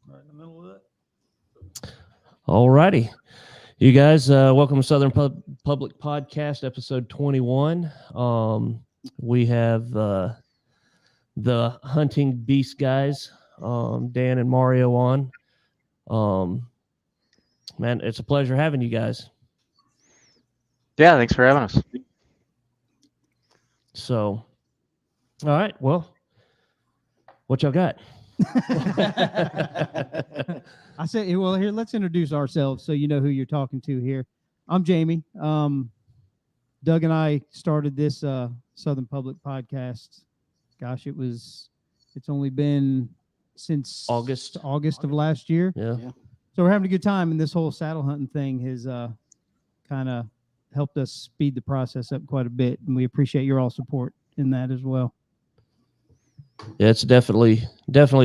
right in the middle of it. All righty. You guys, welcome to Southern Public Podcast, episode 21. We have the Hunting Beast guys, Dan and Mario on. Man, it's a pleasure having you guys. Yeah, thanks for having us. So, all right, well, what y'all got? I say, well, here, let's introduce ourselves so you know who you're talking to here. I'm Jamie. Doug and I started this Southern Public Podcast. Gosh, it's only been since August of last year. Yeah. So we're having a good time, and this whole saddle hunting thing has kind of helped us speed the process up quite a bit, and we appreciate your all support in that as well. Yeah, it's definitely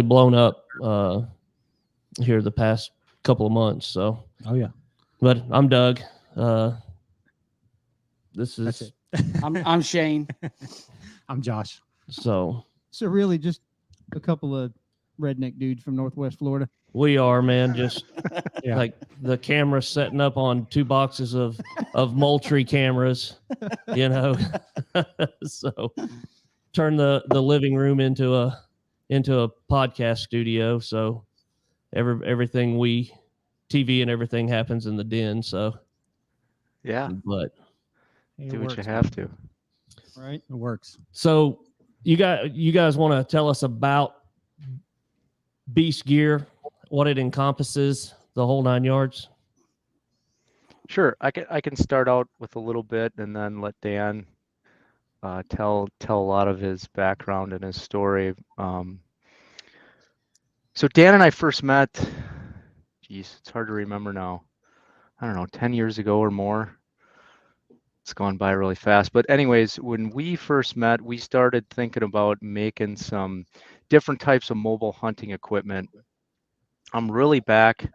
blown up here the past couple of months. So, oh yeah. But I'm Doug. This is I'm Shane. I'm Josh. So really, just a couple of redneck dudes from Northwest Florida. We are, man. Just Yeah. like the camera setting up on 2 boxes of Moultrie cameras, you know. So turn the living room into a podcast studio. So everything TV and everything happens in the den. So Yeah, but do what you have to. Right, It works. so you guys want to tell us about Beast Gear, what it encompasses, the whole 9 yards? Sure, I can start out with a little bit and then let Dan tell a lot of his background and his story. So Dan and I first met, geez, it's hard to remember now. I don't know, 10 years ago or more. It's gone by really fast. But anyways, when we first met, we started thinking about making some different types of mobile hunting equipment. I'm really back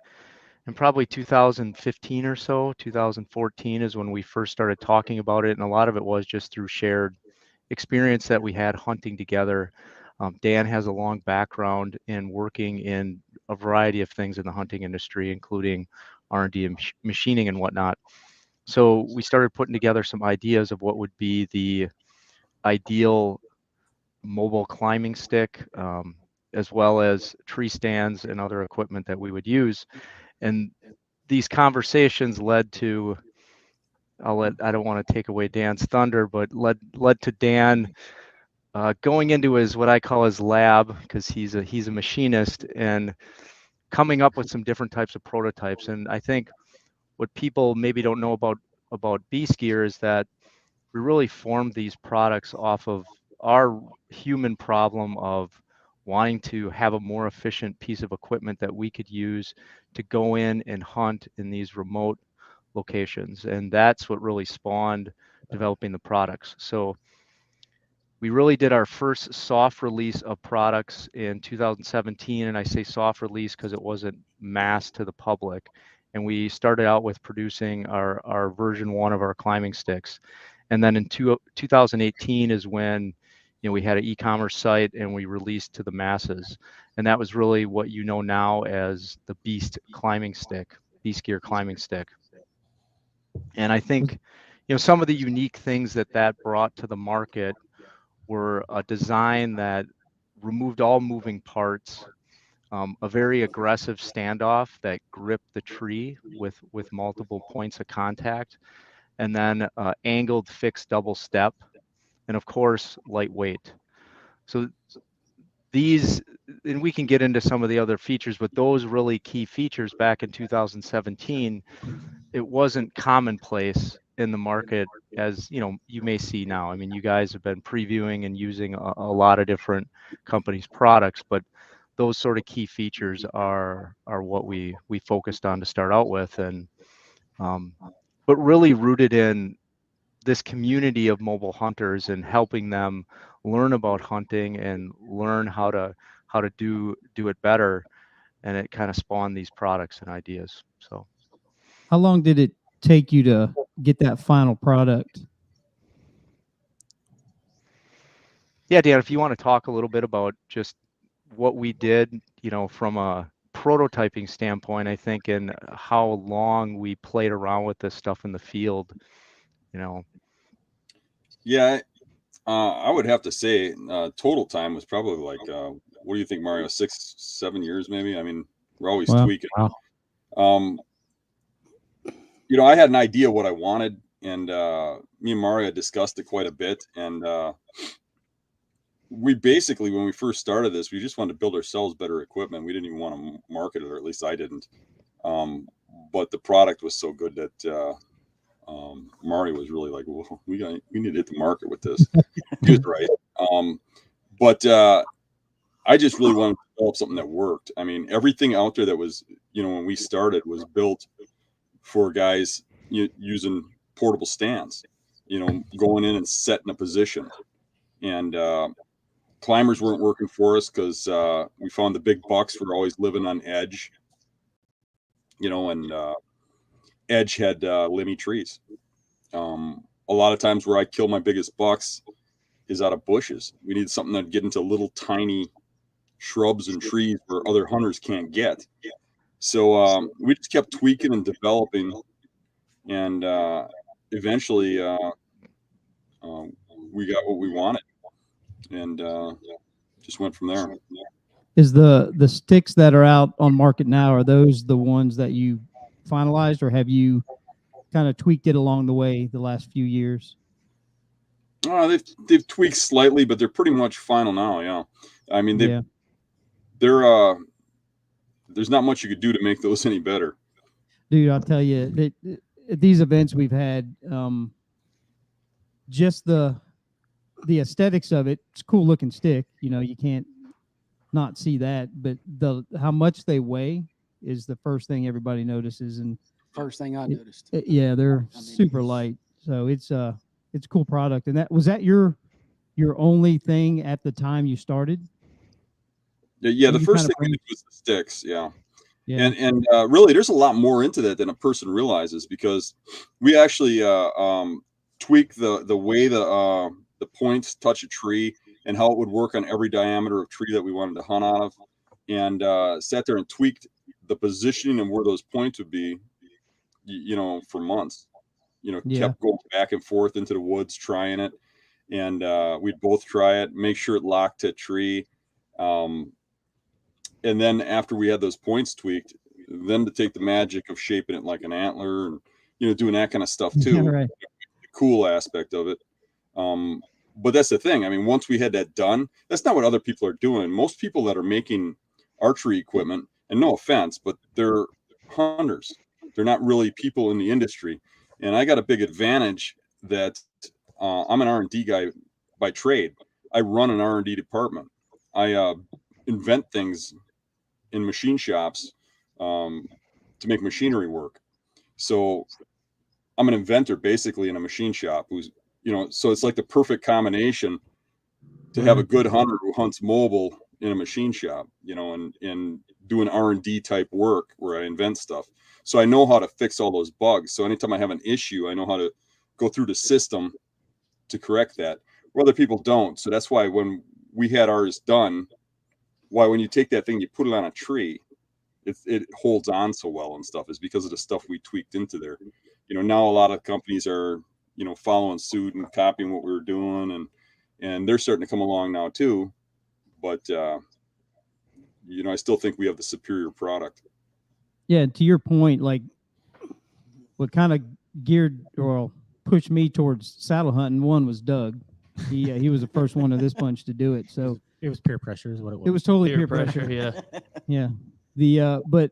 in probably 2015 or so. 2014 is when we first started talking about it. And a lot of it was just through shared experience that we had hunting together. Dan has a long background in working in a variety of things in the hunting industry, including R&D and machining and whatnot. So we started putting together some ideas of what would be the ideal mobile climbing stick, as well as tree stands and other equipment that we would use. And these conversations led to, I don't want to take away Dan's thunder, but led to Dan going into what I call his lab, because he's a machinist, and coming up with some different types of prototypes. And I think what people maybe don't know about Beast Gear is that we really formed these products off of our human problem of wanting to have a more efficient piece of equipment that we could use to go in and hunt in these remote locations. And that's what really spawned developing the products. So we really did our first soft release of products in 2017. And I say soft release because it wasn't mass to the public. And we started out with producing our version 1 of our climbing sticks. And then in 2018 is when we had an e-commerce site and we released to the masses. And that was really what you know now as the Beast climbing stick, Beast Gear climbing stick. And I think some of the unique things that brought to the market were a design that removed all moving parts, a very aggressive standoff that gripped the tree with multiple points of contact, and then angled fixed double step, and of course lightweight. So these, and we can get into some of the other features, but those really key features back in 2017, it wasn't commonplace in the market as you may see now. I mean, you guys have been previewing and using a lot of different companies' products, but those sort of key features are what we focused on to start out with, and but really rooted in this community of mobile hunters and helping them learn about hunting and learn how to do it better, and it kind of spawned these products and ideas. So how long did it take you to get that final product? Yeah, Dan, if you want to talk a little bit about just what we did, from a prototyping standpoint, I think, and how long we played around with this stuff in the field, you know. Yeah, I would have to say total time was probably like, what do you think, Mario? 6-7 years, maybe? I mean, we're always tweaking. Wow. You know, I had an idea what I wanted, and me and Mario discussed it quite a bit. And we basically, when we first started this, we just wanted to build ourselves better equipment. We didn't even want to market it, or at least I didn't. But the product was so good that Mario was really like, well, we need to hit the market with this. He was right. But I just really wanted to develop something that worked. I mean, everything out there that was, you know, when we started was built for guys using portable stands, you know, going in and setting a position. And climbers weren't working for us because we found the big bucks were always living on edge, you know, and edge had limby trees. A lot of times where I kill my biggest bucks is out of bushes. We need something that get into little tiny shrubs and trees where other hunters can't get. So we just kept tweaking and developing, and eventually we got what we wanted, and just went from there. Is the sticks that are out on market now, are those the ones that you finalized, or have you kind of tweaked it along the way the last few years? They've tweaked slightly, but they're pretty much final now. Yeah, I mean they're there's not much you could do to make those any better. Dude, I'll tell you that at these events we've had, just the aesthetics of it, it's a cool looking stick. You know, you can't not see that, but how much they weigh is the first thing everybody notices. And first thing I noticed. Yeah, they're super light. So it's a cool product. And was that your only thing at the time you started? Yeah, the first thing we did was the sticks. Yeah. And really, there's a lot more into that than a person realizes, because we actually tweak the way the points touch a tree and how it would work on every diameter of tree that we wanted to hunt out of, and sat there and tweaked the positioning and where those points would be, you know, for months. You know, kept going back and forth into the woods trying it, and we'd both try it, make sure it locked to a tree. And then after we had those points tweaked, then to take the magic of shaping it like an antler and, you know, doing that kind of stuff too. Right. The cool aspect of it. But that's the thing. I mean, once we had that done, that's not what other people are doing. Most people that are making archery equipment, and no offense, but they're hunters. They're not really people in the industry. And I got a big advantage that I'm an R&D guy by trade. I run an R&D department. I invent things in machine shops to make machinery work. So I'm an inventor basically in a machine shop who's, you know, so it's like the perfect combination to have a good hunter who hunts mobile in a machine shop, you know, and doing R&D type work where I invent stuff. So I know how to fix all those bugs. So anytime I have an issue, I know how to go through the system to correct that, where other people don't. So that's why when we had ours done, when you take that thing, you put it on a tree, it holds on so well and stuff, is because of the stuff we tweaked into there. You know, now a lot of companies are, you know, following suit and copying what we were doing, and they're starting to come along now too. But you know, I still think we have the superior product. Yeah, to your point, like what kind of geared or pushed me towards saddle hunting, one was Doug. He was the first one of this bunch to do it. So it was peer pressure is what it was. It was totally peer pressure. Yeah. Yeah. But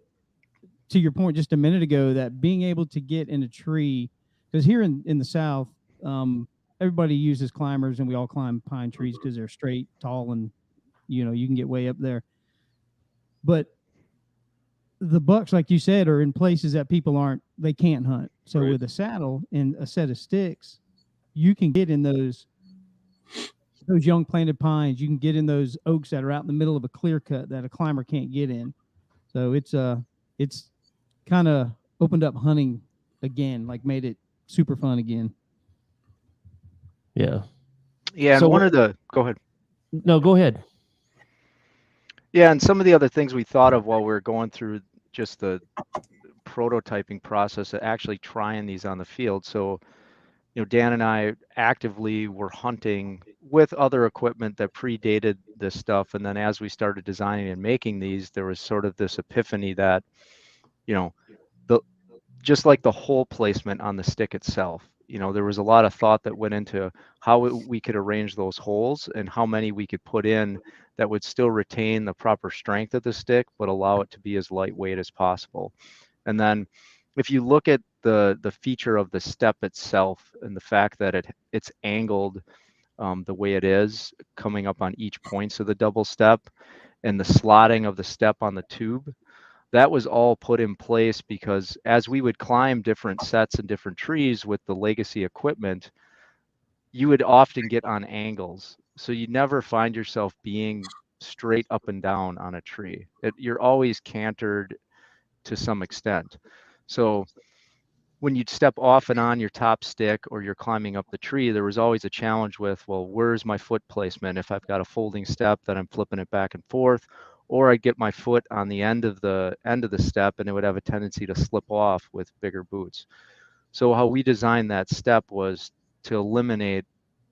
to your point just a minute ago, that being able to get in a tree, because here in the South, everybody uses climbers, and we all climb pine trees because they're straight, tall, and, you know, you can get way up there. But the bucks, like you said, are in places that people they can't hunt. So with a saddle and a set of sticks, you can get in those young planted pines. You can get in those oaks that are out in the middle of a clear cut that a climber can't get in. So it's kind of opened up hunting again, like made it super fun again. Yeah. Yeah. So and go ahead. No, go ahead. Yeah, and some of the other things we thought of while we were going through just the prototyping process of actually trying these on the field. So, Dan and I actively were hunting with other equipment that predated this stuff. And then as we started designing and making these, there was sort of this epiphany that, the just like the hole placement on the stick itself, there was a lot of thought that went into how we could arrange those holes and how many we could put in that would still retain the proper strength of the stick, but allow it to be as lightweight as possible. And then if you look at the feature of the step itself and the fact that it's angled the way it is, coming up on each points of the double step, and the slotting of the step on the tube, that was all put in place because as we would climb different sets and different trees with the legacy equipment, you would often get on angles. So you never find yourself being straight up and down on a tree. You're always cantered to some extent. So when you'd step off and on your top stick or you're climbing up the tree, there was always a challenge with, well, where's my foot placement? If I've got a folding step that I'm flipping it back and forth, or I get my foot on the end of the step and it would have a tendency to slip off with bigger boots. So how we designed that step was to eliminate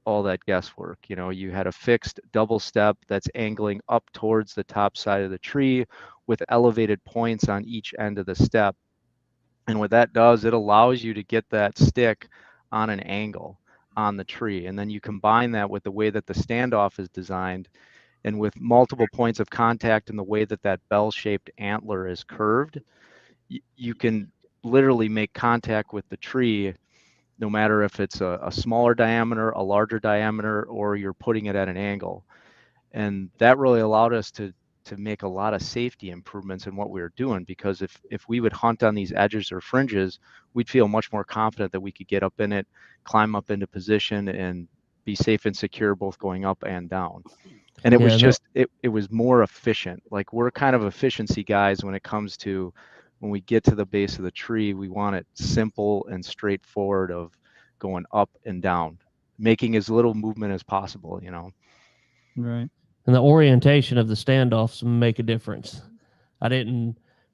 all that guesswork. You had a fixed double step that's angling up towards the top side of the tree with elevated points on each end of the step. And what that does, it allows you to get that stick on an angle on the tree. And then you combine that with the way that the standoff is designed and with multiple points of contact and the way that that bell-shaped antler is curved, you can literally make contact with the tree no matter if it's a smaller diameter, a larger diameter, or you're putting it at an angle. And that really allowed us to make a lot of safety improvements in what we were doing, because if we would hunt on these edges or fringes, we'd feel much more confident that we could get up in it, climb up into position, and be safe and secure both going up and down. And it was just it was more efficient. Like, we're kind of efficiency guys when it comes to when we get to the base of the tree, we want it simple and straightforward of going up and down, making as little movement as possible, Right. And the orientation of the standoffs make a difference.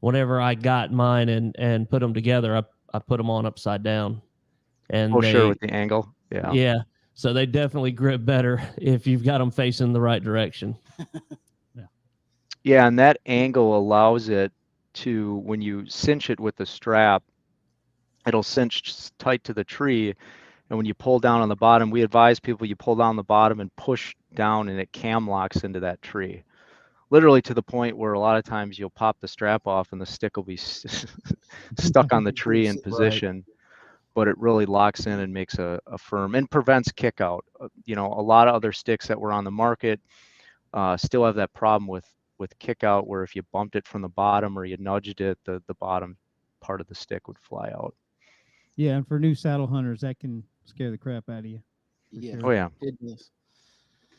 Whenever I got mine and put them together, I put them on upside down. And sure, with the angle. Yeah. Yeah. So they definitely grip better if you've got them facing the right direction. Yeah, and that angle allows it to, when you cinch it with the strap, it'll cinch tight to the tree. And when you pull down on the bottom, we advise people you pull down the bottom and push down, and it cam locks into that tree. Literally to the point where a lot of times you'll pop the strap off and the stick will be stuck on the tree in position. Right. But it really locks in and makes a firm and prevents kick out. A lot of other sticks that were on the market still have that problem with kick out, where if you bumped it from the bottom or you nudged it, the bottom part of the stick would fly out. Yeah, and for new saddle hunters, that can scare the crap out of you. Yeah. Sure. Oh yeah. It does.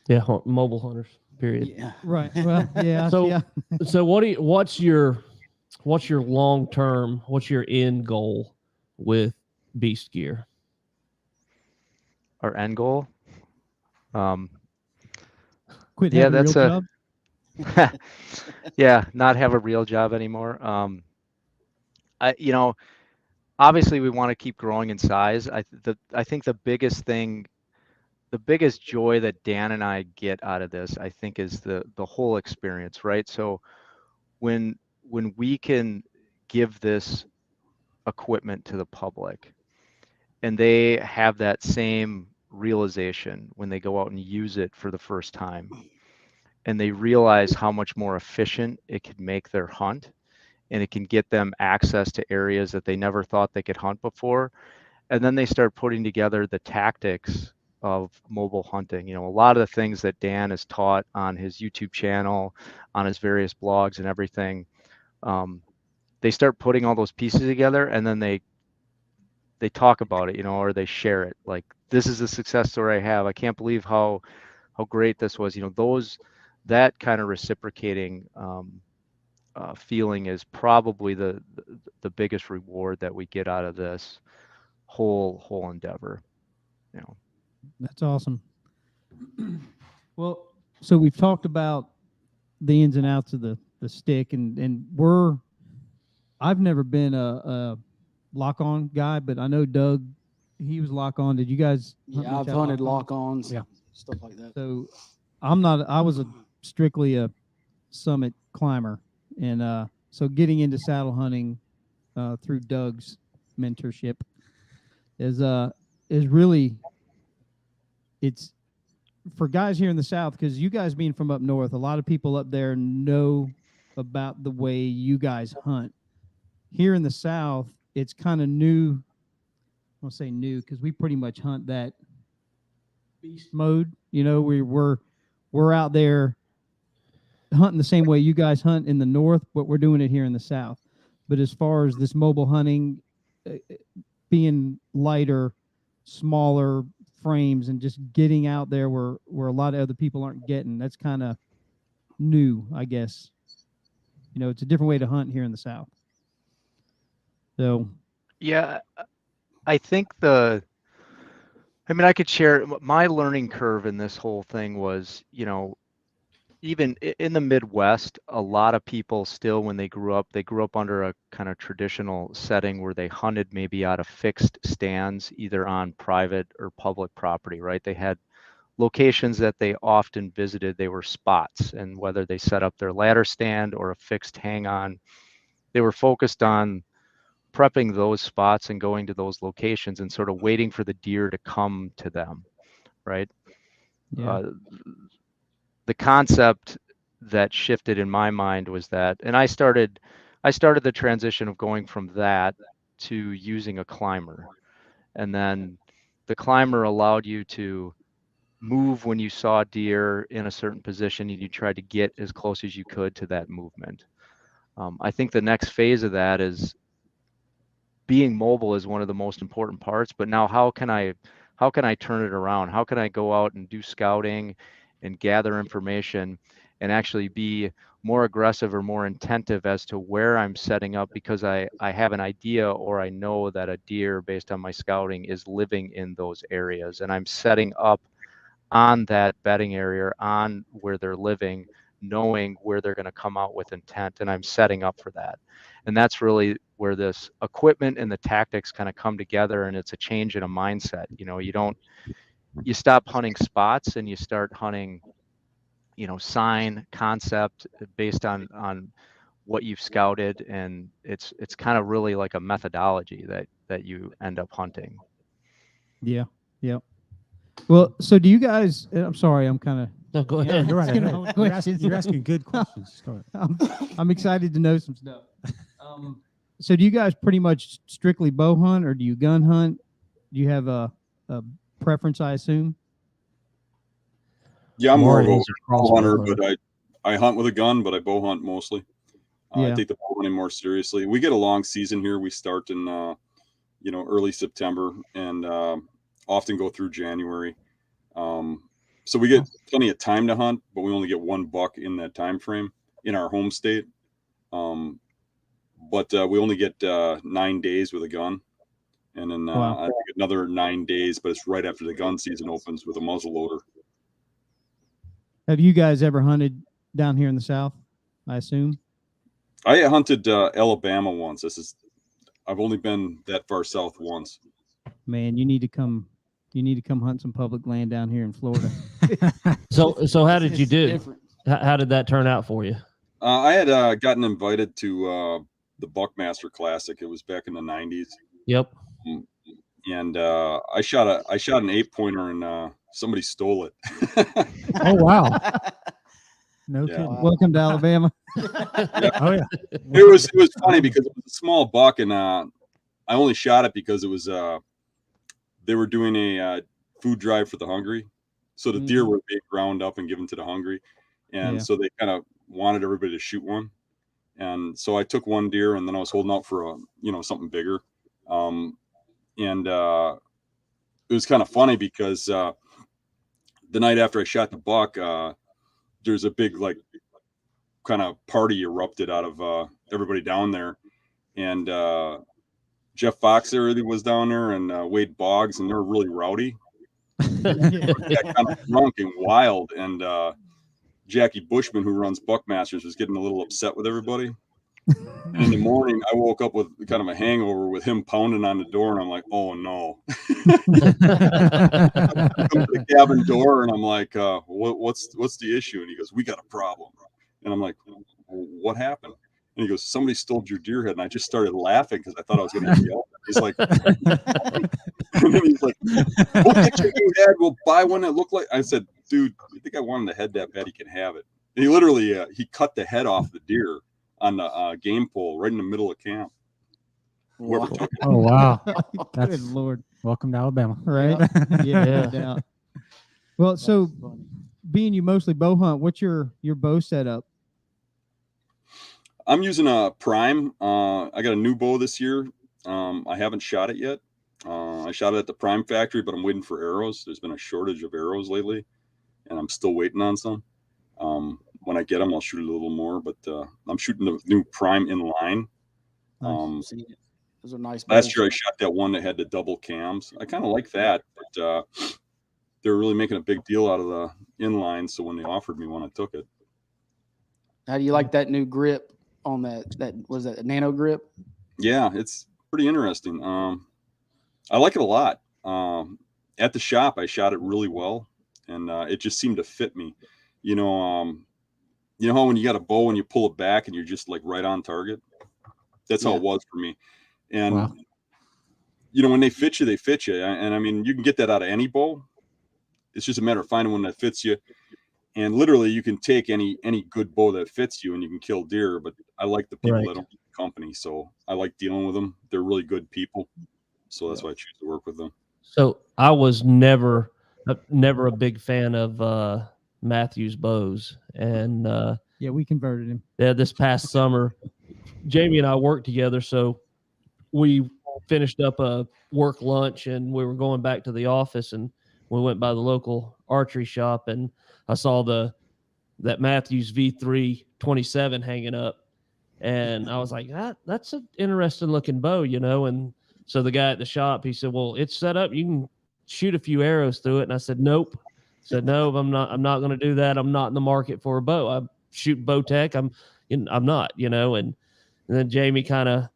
Yeah, mobile hunters. Period. Yeah. Right. Well, yeah. So, yeah. So what's your long term? What's your end goal with Beast Gear? Our end goal. Quit Yeah, having a that's real job. Yeah, not have a real job anymore. Obviously we want to keep growing in size. I think the biggest joy that Dan and I get out of this, I think, is the whole experience, right? So when we can give this equipment to the public and they have that same realization when they go out and use it for the first time, and they realize how much more efficient it could make their hunt, and it can get them access to areas that they never thought they could hunt before. And then they start putting together the tactics of mobile hunting. A lot of the things that Dan has taught on his YouTube channel, on his various blogs and everything, they start putting all those pieces together, and then they talk about it, or they share it. Like, this is a success story I have. I can't believe how great this was. That kind of reciprocating feeling is probably the biggest reward that we get out of this whole endeavor. That's awesome. Well, so we've talked about the ins and outs of the stick, and I've never been a lock on guy, but I know Doug, he was lock on. Did you guys? hunt Yeah, much I've out hunted lock-on? lock-ons, Yeah. stuff like that. So I'm not. I was strictly a summit climber, and so getting into saddle hunting through Doug's mentorship is really, it's for guys here in the South, because you guys being from up north, a lot of people up there know about the way you guys hunt. Here in the South, it's kind of new. I won't say new because we pretty much hunt that beast mode. You know, we're out there hunting the same way you guys hunt in the north, but we're doing it here in the South. But as far as this mobile hunting, being lighter, smaller frames, and just getting out there where a lot of other people aren't getting, that's kind of new, I guess. You know, it's a different way to hunt here in the South. So Yeah, I think I mean, I could share my learning curve in this whole thing was, you know, even in the Midwest, a lot of people still, when they grew up under a kind of traditional setting where they hunted maybe out of fixed stands, either on private or public property, right? They had locations that they often visited. They were spots, and whether they set up their ladder stand or a fixed hang on, they were focused on prepping those spots and going to those locations and sort of waiting for the deer to come to them, right? yeah, The concept that shifted in my mind was that, and I started the transition of going from that to using a climber, and then the climber allowed you to move when you saw deer in a certain position, and you tried to get as close as you could to that movement. I think the next phase of that is being mobile is one of the most important parts, but now how can I turn it around? How can I go out and do scouting and gather information and actually be more aggressive or more attentive as to where I'm setting up, because I have an idea, or I know that a deer, based on my scouting, is living in those areas, and I'm setting up on that bedding area, on where they're living, knowing where they're going to come out with intent, and I'm setting up for that. And that's really where this equipment and the tactics kind of come together, and it's a change in a mindset. You know, you stop hunting spots and you start hunting, you know, sign concept based on what you've scouted, and it's kind of really like a methodology that you end up hunting. yeah. Well, so do you guys? I'm sorry, I'm kind of. No, go Yeah, ahead. you're right. Asking You're, all the you're questions. asking good questions. Go ahead. I'm excited to know some stuff. So do you guys pretty much strictly bow hunt, or do you gun hunt? Do you have a preference, I assume? Yeah, I'm more of a Is a bow hunter, crossbow but I hunt with a gun, but I bow hunt mostly. I Yeah. take the bow hunting more seriously. We get a long season here. We start in early September, and often go through January. So we get plenty of time to hunt, but we only get one buck in that time frame in our home state. But we only get 9 days with a gun, and then Wow. I think another 9 days, but it's right after the gun season opens with a muzzle loader. Have you guys ever hunted down here in the South? I assume. I hunted Alabama once. I've only been that far south once. Man, you need to come. You need to come hunt some public land down here in Florida. So how did you It's do? different. How did that turn out for you? I had gotten invited to the Buckmaster Classic. It was back in the 90s. Yep. And I shot an 8-pointer, and somebody stole it. Oh wow! No Yeah. kidding. Welcome to Alabama. Oh yeah. It was funny because it was a small buck, and I only shot it because it was they were doing a food drive for the hungry, so the deer were being ground up and given to the hungry, and so they kind of wanted everybody to shoot one, and so I took one deer, and then I was holding out for something bigger, and it was kind of funny because the night after I shot the buck, there's a big kind of party erupted out of everybody down there, and Jeff Foxer was down there, and Wade Boggs, and they're really rowdy. Got kind of drunk and wild, and Jackie Bushman, who runs Buckmasters, was getting a little upset with everybody. And in the morning, I woke up with kind of a hangover with him pounding on the door, and I'm like, "Oh no!" I come to the cabin door, and I'm like, "What's the issue?" And he goes, "We got a problem." And I'm like, "What happened?" And he goes, "Somebody stole your deer head." And I just started laughing because I thought I was going to yell. He's like, and then he's like, "We'll get your new head. We'll buy one that looked like." I said, "Dude, you think I want him to head that bad? He can have it." And he literally he cut the head off the deer on the game pole right in the middle of camp. Wow. Oh wow! Good That's Lord. welcome to Alabama. Right? Yeah, Yeah. no doubt. Well, so being you mostly bow hunt, what's your bow setup? I'm using a Prime. I got a new bow this year. I haven't shot it yet. I shot it at the Prime factory, but I'm waiting for arrows. There's been a shortage of arrows lately, and I'm still waiting on some. When I get them, I'll shoot a little more, but I'm shooting the new Prime Inline. Seen it. Those are nice. Last year I shot that one that had the double cams. I kind of like that, but they're really making a big deal out of the inline. So when they offered me one, I took it. How do you like that new grip on that was that a nano grip? Yeah, it's pretty interesting. I like it a lot. At the shop, I shot it really well, and it just seemed to fit me. You know how when you got a bow and you pull it back and you're just like right on target? That's how it was for me. And, Wow. when they fit you, they fit you. And I mean, you can get that out of any bow. It's just a matter of finding one that fits you. And literally you can take any good bow that fits you and you can kill deer. But I like the people that own the company. So I like dealing with them. They're really good people. So that's why I choose to work with them. So I was never a big fan of Matthew's bows. And Yeah, we converted him. this past summer, Jamie and I worked together. So we finished up a work lunch and we were going back to the office, and we went by the local archery shop, and I saw that Matthews V3 27 hanging up, and I was like, that's an interesting looking bow, and so the guy at the shop, he said, "Well, it's set up, you can shoot a few arrows through it." And I said, "Nope." I said, "No, I'm not going to do that. I'm not in the market for a bow. I shoot Bowtech. I'm not, and then Jamie kind of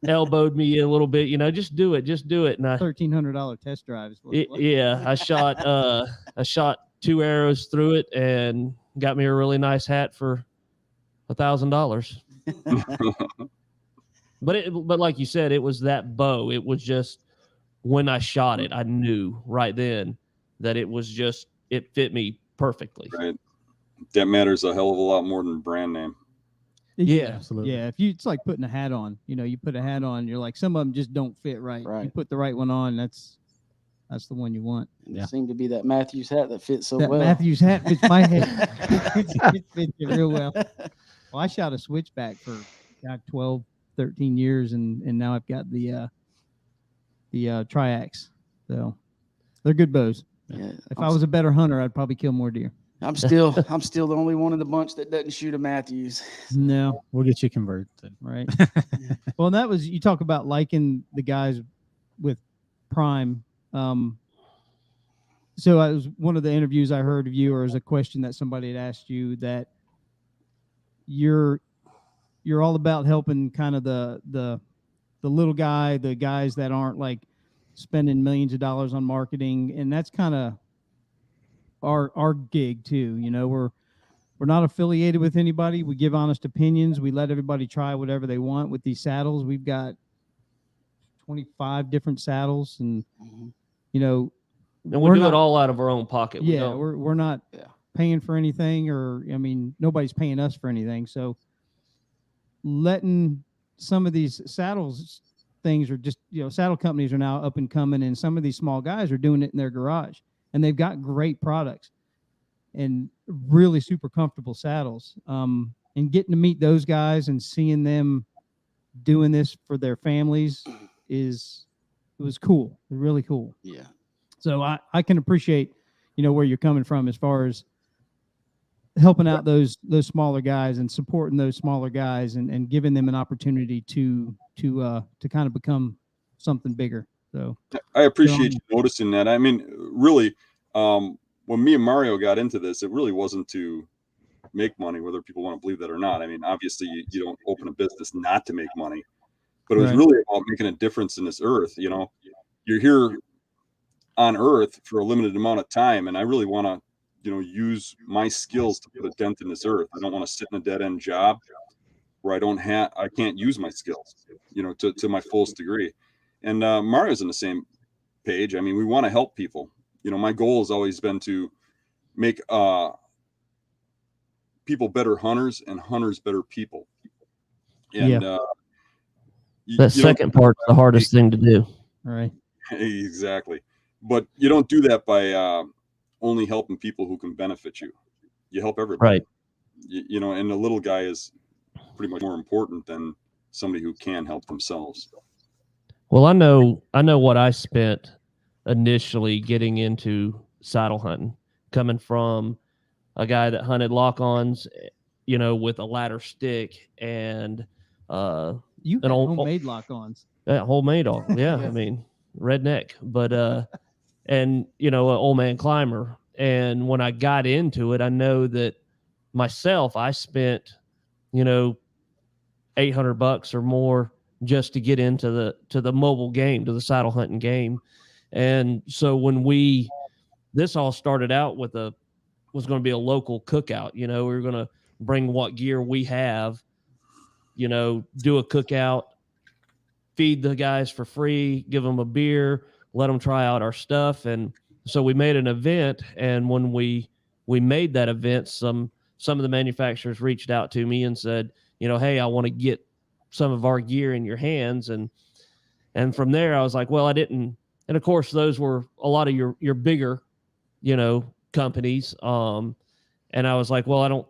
elbowed me a little bit, just do it. And I $1,300 test drive is what it was. yeah, I shot 2 arrows through it and got me a really nice hat for $1,000. But like you said, it was that bow. It was just when I shot it, I knew right then that it fit me perfectly. Right. That matters a hell of a lot more than brand name. Yeah, absolutely. Yeah, it's like putting a hat on. You put a hat on, you're like, some of them just don't fit right. Right. You put the right one on, that's the one you want. And Yeah. It seemed to be that Matthews hat that fits so That well. Matthews hat fits my head. It fits it real well. Well, I shot a switchback for 12, 13 years, and now I've got the Triax. So they're good bows. Yeah, If I was a better hunter, I'd probably kill more deer. I'm still the only one in the bunch that doesn't shoot a Matthews. No, We'll get you converted. right. Well, and that was, you talk about liking the guys with Prime. So I was one of the interviews I heard of you, or as a question that somebody had asked you, that you're all about helping kind of the little guy, the guys that aren't like spending millions of dollars on marketing, and that's kind of our gig too. We're not affiliated with anybody. We give honest opinions. We let everybody try whatever they want with these saddles. We've got 25 different saddles, and Mhm. and we we're do not, it all out of our own pocket. We yeah, don't. we're not Yeah. paying for anything, or nobody's paying us for anything. So letting some of these saddles things are just, saddle companies are now up and coming, and some of these small guys are doing it in their garage, and they've got great products and really super comfortable saddles. And getting to meet those guys and seeing them doing this for their families it was cool, really cool. Yeah. So I can appreciate, where you're coming from as far as helping out those smaller guys and supporting those smaller guys and giving them an opportunity to kind of become something bigger. So I appreciate you noticing that. I mean, really, when me and Mario got into this, it really wasn't to make money, whether people want to believe that or not. I mean, obviously you don't open a business not to make money, but it was Right. really about making a difference in this earth. You know, you're here on earth for a limited amount of time, and I really want to, use my skills to put a dent in this earth. I don't want to sit in a dead end job where I can't use my skills, to my fullest degree. And Mario's in the same page. I mean, we want to help people. My goal has always been to make people better hunters and hunters better people. And that second part's the hardest thing to do. Right. Exactly. But you don't do that by only helping people who can benefit you. You help everybody. Right. And the little guy is pretty much more important than somebody who can help themselves. Well, I know what I spent initially getting into saddle hunting, coming from a guy that hunted lock-ons, with a ladder stick and You an had old homemade lock-ons. homemade all. Yeah, I mean, redneck, but and an old man climber. And when I got into it, I know that myself, I spent, $800 or more just to get into the mobile game, to the saddle hunting game. And so when this all started out was going to be a local cookout. We were going to bring what gear we have, do a cookout, feed the guys for free, give them a beer, let them try out our stuff. And so we made an event. And when we made that event, some of the manufacturers reached out to me and said, hey, I want to get some of our gear in your hands. And from there I was like, well, I didn't. And of course, those were a lot of your bigger, companies. And I was like, well,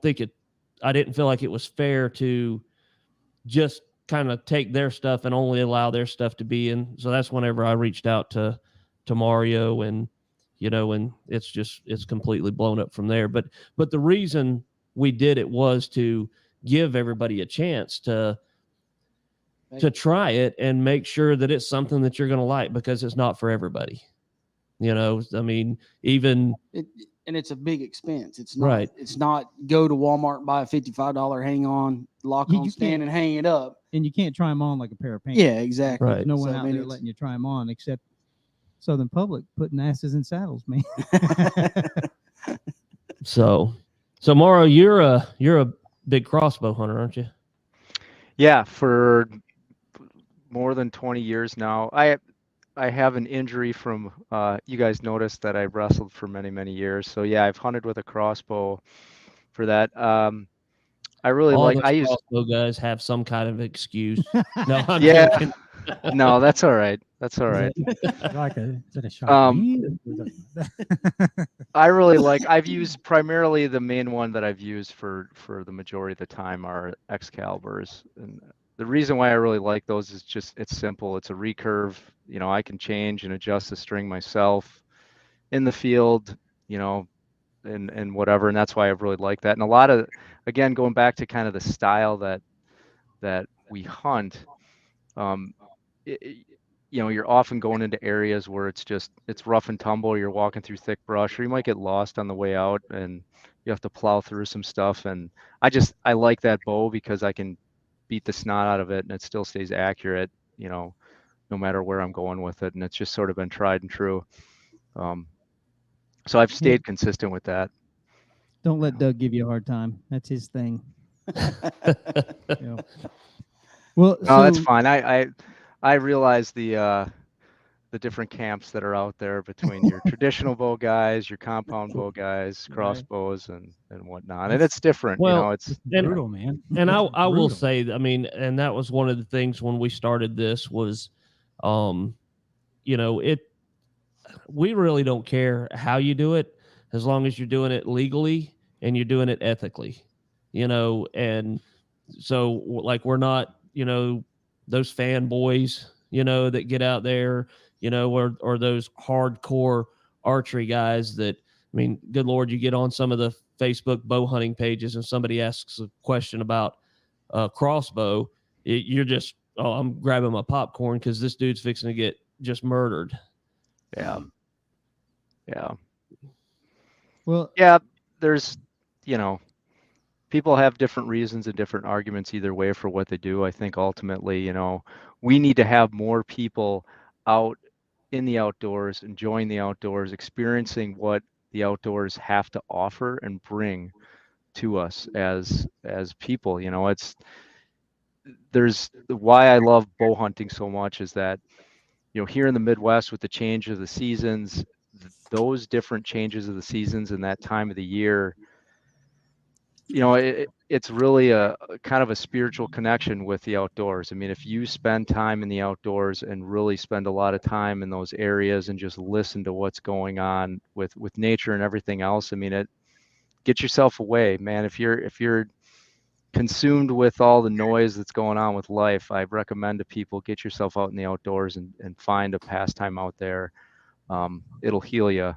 I didn't feel like it was fair to just kind of take their stuff and only allow their stuff to be in. So that's whenever I reached out to Mario, and and it's completely blown up from there. But the reason we did it was to give everybody a chance to try it and make sure that it's something that you're going to like, because it's not for everybody. I mean, even and it's a big expense. It's not. Right. It's not go to Walmart and buy a $55 hang on lock on stand and hang it up. And you can't try them on like a pair of pants. Yeah, exactly. Right. There's no one out there letting you try them on except Southern Public putting asses in saddles, man. So Mauro, you're a big crossbow hunter, aren't you? Yeah, for more than 20 years now. I have an injury from you guys noticed that I wrestled for many years. So yeah, I've hunted with a crossbow for that. I really All like. those I use crossbow guys have some kind of excuse. No, I'm Yeah. joking. No, that's all right. That's all right. Is it a shot? I really like. I've used primarily the main one that I've used for the majority of the time are Excaliburs, and the reason why I really like those is just it's simple. It's a recurve. I can change and adjust the string myself in the field. And whatever, and that's why I really like that. And a lot of, again, going back to kind of the style that we hunt, you're often going into areas where it's rough and tumble. You're walking through thick brush, or you might get lost on the way out, and you have to plow through some stuff. And I like that bow because I can beat the snot out of it, and it still stays accurate, no matter where I'm going with it. And it's just sort of been tried and true. So I've stayed consistent with that. Don't let Doug give you a hard time. That's his thing. Well, no, that's fine. I realize the different camps that are out there between your traditional bow guys, your compound bow guys, crossbows, and whatnot, and it's different. Well, it's brutal, man. And I will say, I mean, and that was one of the things when we started this was, we really don't care how you do it, as long as you're doing it legally and you're doing it ethically, and so like, we're not, those fanboys, that get out there, or those hardcore archery guys that, I mean, good Lord, you get on some of the Facebook bow hunting pages and somebody asks a question about crossbow. You're just, I'm grabbing my popcorn because this dude's fixing to get just murdered. Yeah. Well, Yeah, there's, you know, people have different reasons and different arguments either way for what they do. I think ultimately, you know, we need to have more people out in the outdoors, enjoying the outdoors, experiencing what the outdoors have to offer and bring to us as people. You know, there's why I love bow hunting so much is that, you know, here in the Midwest with the change of the seasons, those different changes of the seasons and that time of the year, you know, it's really a kind of a spiritual connection with the outdoors. I mean, if you spend time in the outdoors and really spend a lot of time in those areas and just listen to what's going on with nature and everything else, I mean, get yourself away, man. If you're consumed with all the noise that's going on with life, I recommend to people get yourself out in the outdoors and find a pastime out there. It'll heal you.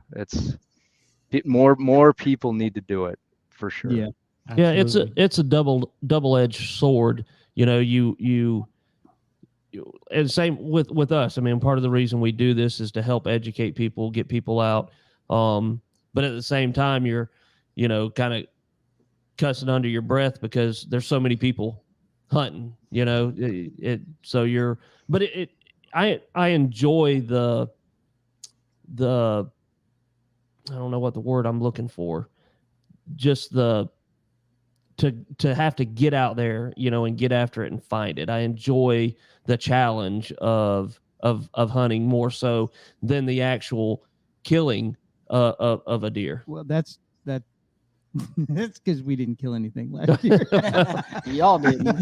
More people need to do it for sure. yeah. Yeah, Absolutely. it's a double-edged sword. You know, you and same with us. I mean, part of the reason we do this is to help educate people, get people out. But at the same time, you're, you know, kind of cussing under your breath because there's so many people hunting. You know, so you're, but I enjoy the I don't know what the word I'm looking for. Just to have to get out there, you know, and get after it and find it. I enjoy the challenge of hunting more so than the actual killing of a deer. Well, that's that's because we didn't kill anything last year. Y'all didn't.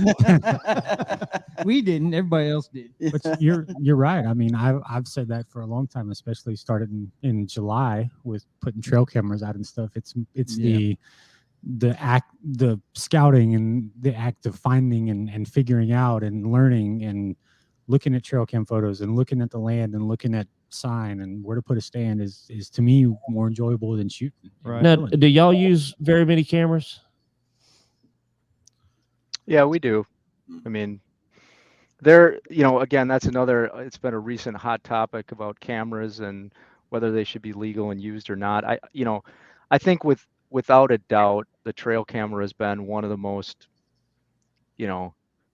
We didn't. Everybody else did. But you're right. I mean, I've said that for a long time, especially started in July with putting trail cameras out and stuff. It's Yeah. the scouting and the act of finding and figuring out and learning and looking at trail cam photos and looking at the land and looking at sign and where to put a stand is to me more enjoyable than shooting. Right. Now, Killing. do y'all use very many cameras? Yeah, we do. I mean, there, you know, again, that's another, it's been a recent hot topic about cameras and whether they should be legal and used or not. I think without a doubt, the trail camera has been one of the most, you know,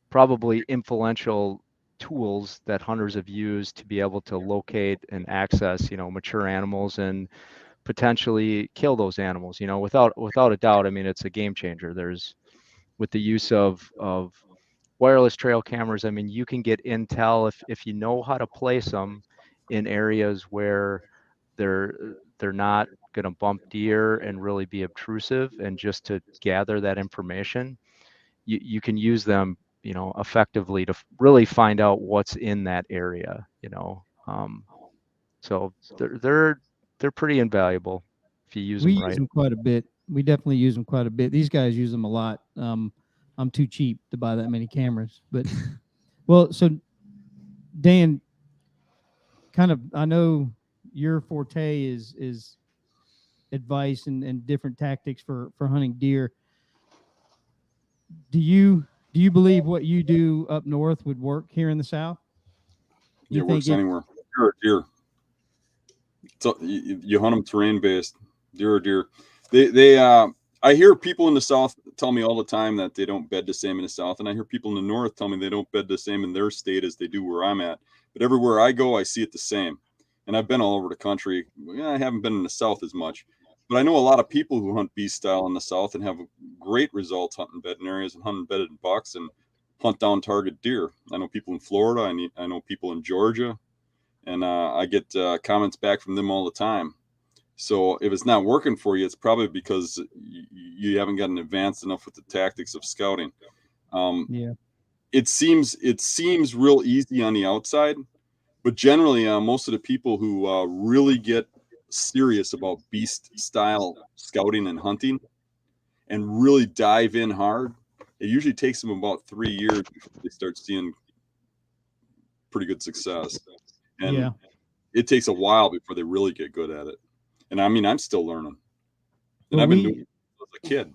probably influential tools that hunters have used to be able to locate and access, you know, mature animals and potentially kill those animals. You know, without a doubt, I mean, it's a game changer. There's with the use of wireless trail cameras, I mean, you can get intel if you know how to place them in areas where they're not going to bump deer and really be obtrusive, and just to gather that information, you can use them, you know, effectively to really find out what's in that area, you know. So they're pretty invaluable if you use We them use right. them quite a bit. We definitely use them quite a bit. These guys use them a lot. I'm too cheap to buy that many cameras, but well, so Dan, kind of, I know your forte is advice and different tactics for hunting deer. Do you believe what you do up north would work here in the South? It works anywhere. Deer are deer. So you hunt them terrain based. Deer are deer. I hear people in the South tell me all the time that they don't bed the same in the South, and I hear people in the North tell me they don't bed the same in their state as they do where I'm at. But everywhere I go, I see it the same. And I've been all over the country. I haven't been in the South as much, but I know a lot of people who hunt beast style in the South and have great results hunting bedding areas and hunting bedded bucks and hunt down target deer. I know people in Florida. I know people in Georgia, and I get comments back from them all the time. So if it's not working for you, it's probably because you haven't gotten advanced enough with the tactics of scouting. Yeah. It seems real easy on the outside, but generally, most of the people who really get serious about beast style scouting and hunting and really dive in hard, it usually takes them about 3 years before they start seeing pretty good success. And Yeah. it takes a while before they really get good at it. And I mean, I'm still learning. And Well, I've been doing it as a kid.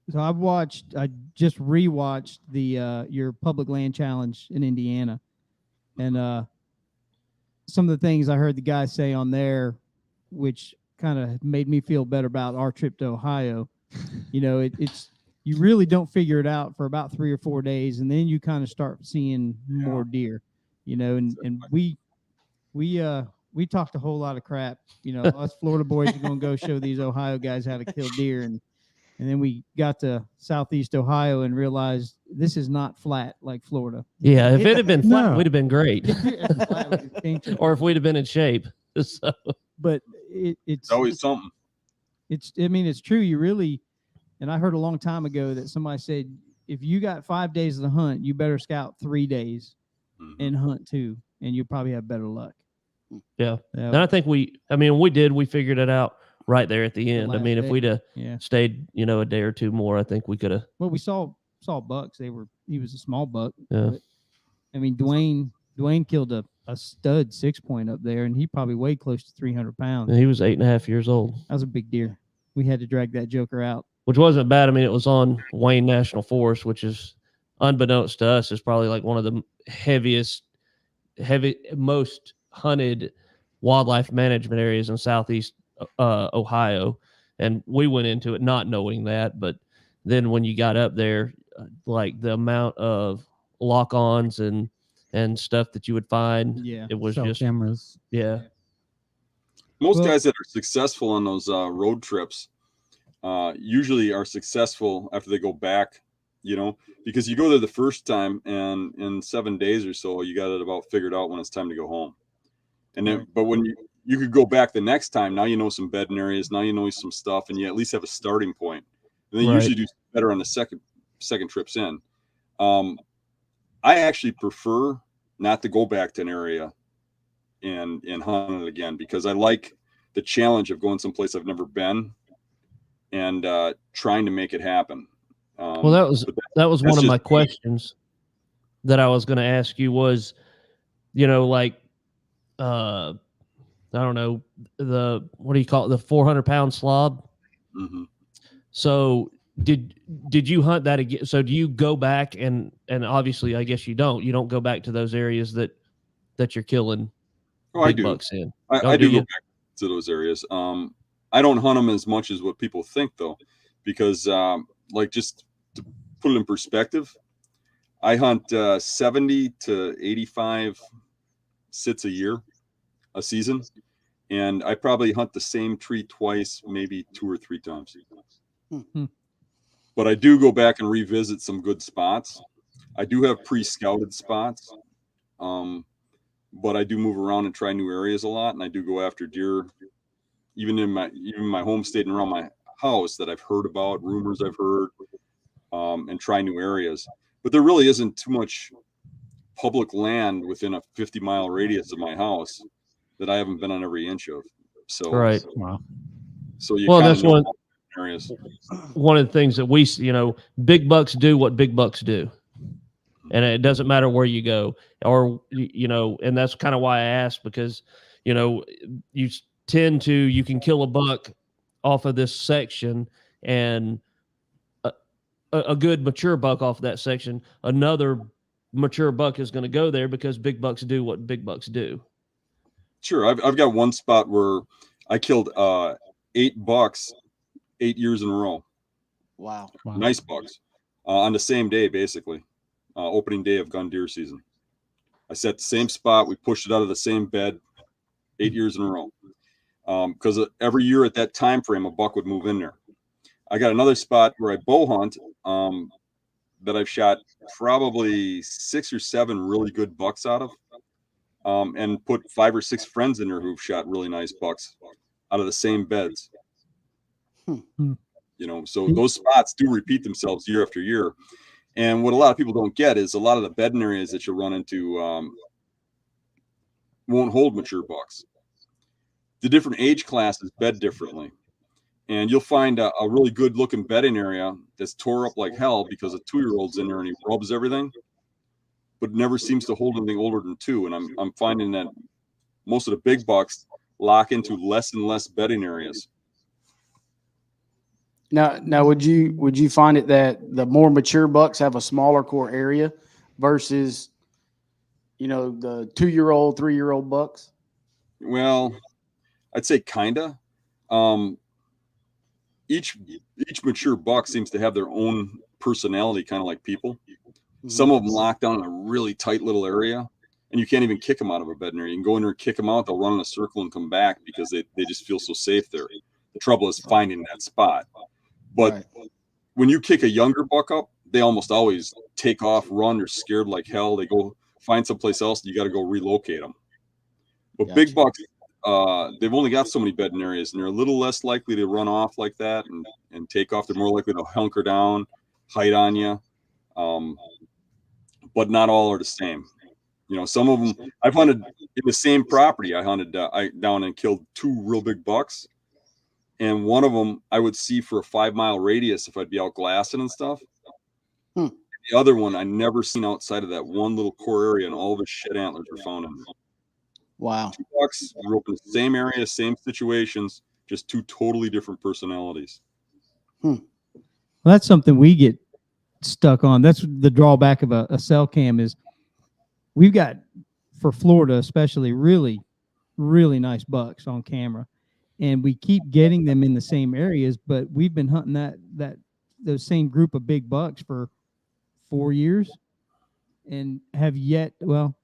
So I just rewatched the your public land challenge in Indiana, and some of the things I heard the guy say on there, which kind of made me feel better about our trip to Ohio. You know, it's you really don't figure it out for about 3 or 4 days, and then you kind of start seeing more deer. You know, and we talked a whole lot of crap. You know, us Florida boys are going to go show these Ohio guys how to kill deer, and then we got to Southeast Ohio and realized this is not flat like Florida. Yeah, if it had been flat, No. we'd have been great. But Or if we'd have been in shape. So, it's It's always something. I mean, it's true. You really, and I heard a long time ago that somebody said, if you got 5 days of the hunt, you better scout 3 days and hunt 2, and you'll probably have better luck. yeah. And I think we figured it out right there at the end. I last mean, if day. we'd have Yeah. stayed, a day or 2 more, I think we could have. Well, we saw bucks. He was a small buck. Yeah. But, I mean, Dwayne killed a stud 6-point up there, and he probably weighed close to 300 pounds. He was 8.5 years old, That was a big deer. We had to drag that joker out. which wasn't bad. I mean, it was on Wayne National Forest, which is, unbeknownst to us, is probably like one of the most hunted wildlife management areas in Southeast Ohio. And we went into it not knowing that, but then when you got up there, like the amount of lock-ons and stuff that you would find, Yeah. it was Cell just cameras. yeah. Most Well- guys that are successful on those road trips usually are successful after they go back, because you go there the first time and in 7 days or so, you got it about figured out when it's time to go home. And then, but when you could go back the next time, now you know some bedding areas, now you know some stuff, and you at least have a starting point. And they Right. usually do better on the second trips in. I actually prefer not to go back to an area and hunt it again, because I like the challenge of going someplace I've never been and trying to make it happen. Well, that was that's one of my just me. questions that I was going to ask you was, like, I don't know, what do you call it? The 400-pound slob. Mhm. So did you hunt that again? So do you go back and obviously, I guess you don't go back to those areas that you're killing Oh, I big do. bucks in. I do do you? go back to those areas. I don't hunt them as much as what people think, though, because like, just to put it in perspective, I hunt 70 to 85 sits a season, and I probably hunt the same tree twice, maybe 2 or 3 times. But I do go back and revisit some good spots. I do have pre-scouted spots, but I do move around and try new areas a lot, and I do go after deer, even in my home state and around my house, that I've heard about, rumors I've heard, and try new areas. But there really isn't too much public land within a 50-mile radius of my house that I haven't been on every inch of. So Right. Wow. So you Well, kinda that's know areas. one of the things that we, big bucks do what big bucks do. And it doesn't matter where you go, or, and that's kind of why I asked, because, you can kill a buck off of this section, and a good mature buck off of that section, another mature buck is going to go there because big bucks do what big bucks do. Sure. I've got one spot where I killed 8 bucks 8 years in a row. Wow. Nice bucks on the same day, basically. Opening day of gun deer season. I set the same spot. We pushed it out of the same bed 8 years in a row. Because every year at that time frame, a buck would move in there. I got another spot where I bow hunt that I've shot probably 6 or 7 really good bucks out of, and put 5 or 6 friends in there who've shot really nice bucks out of the same beds. So those spots do repeat themselves year after year. And what a lot of people don't get is a lot of the bedding areas that you'll run into won't hold mature bucks. The different age classes bed differently. And you'll find a really good looking bedding area that's tore up like hell because a 2-year-old's in there and he rubs everything, but never seems to hold anything older than 2. And I'm finding that most of the big bucks lock into less and less bedding areas. Now, would you find it that the more mature bucks have a smaller core area versus, the 2-year-old, 3-year-old bucks? Well, I'd say kinda. Each mature buck seems to have their own personality, kind of like people. Mm-hmm. Some of them lock down in a really tight little area, and you can't even kick them out of a bedding area. You can go in there and kick them out. They'll run in a circle and come back because they just feel so safe there. The trouble is finding that spot. But when you kick a younger buck up, they almost always take off, run, they're scared like hell. They go find someplace else, and you got to go relocate them. But big bucks, they've only got so many bedding areas, and they're a little less likely to run off like that and take off. They're more likely to hunker down, hide on you. But not all are the same. You know, some of them, I've hunted in the same property. I hunted down and killed 2 real big bucks. And one of them I would see for a 5-mile radius if I'd be out glassing and stuff. The other one I never seen outside of that one little core area, and all of his shit antlers were found in there. Wow. 2 bucks grew up in the same area, same situations, just 2 totally different personalities. Well, that's something we get stuck on. That's the drawback of a cell cam is we've got, for Florida especially, really, really nice bucks on camera. And we keep getting them in the same areas, but we've been hunting those same group of big bucks for 4 years and have yet, well,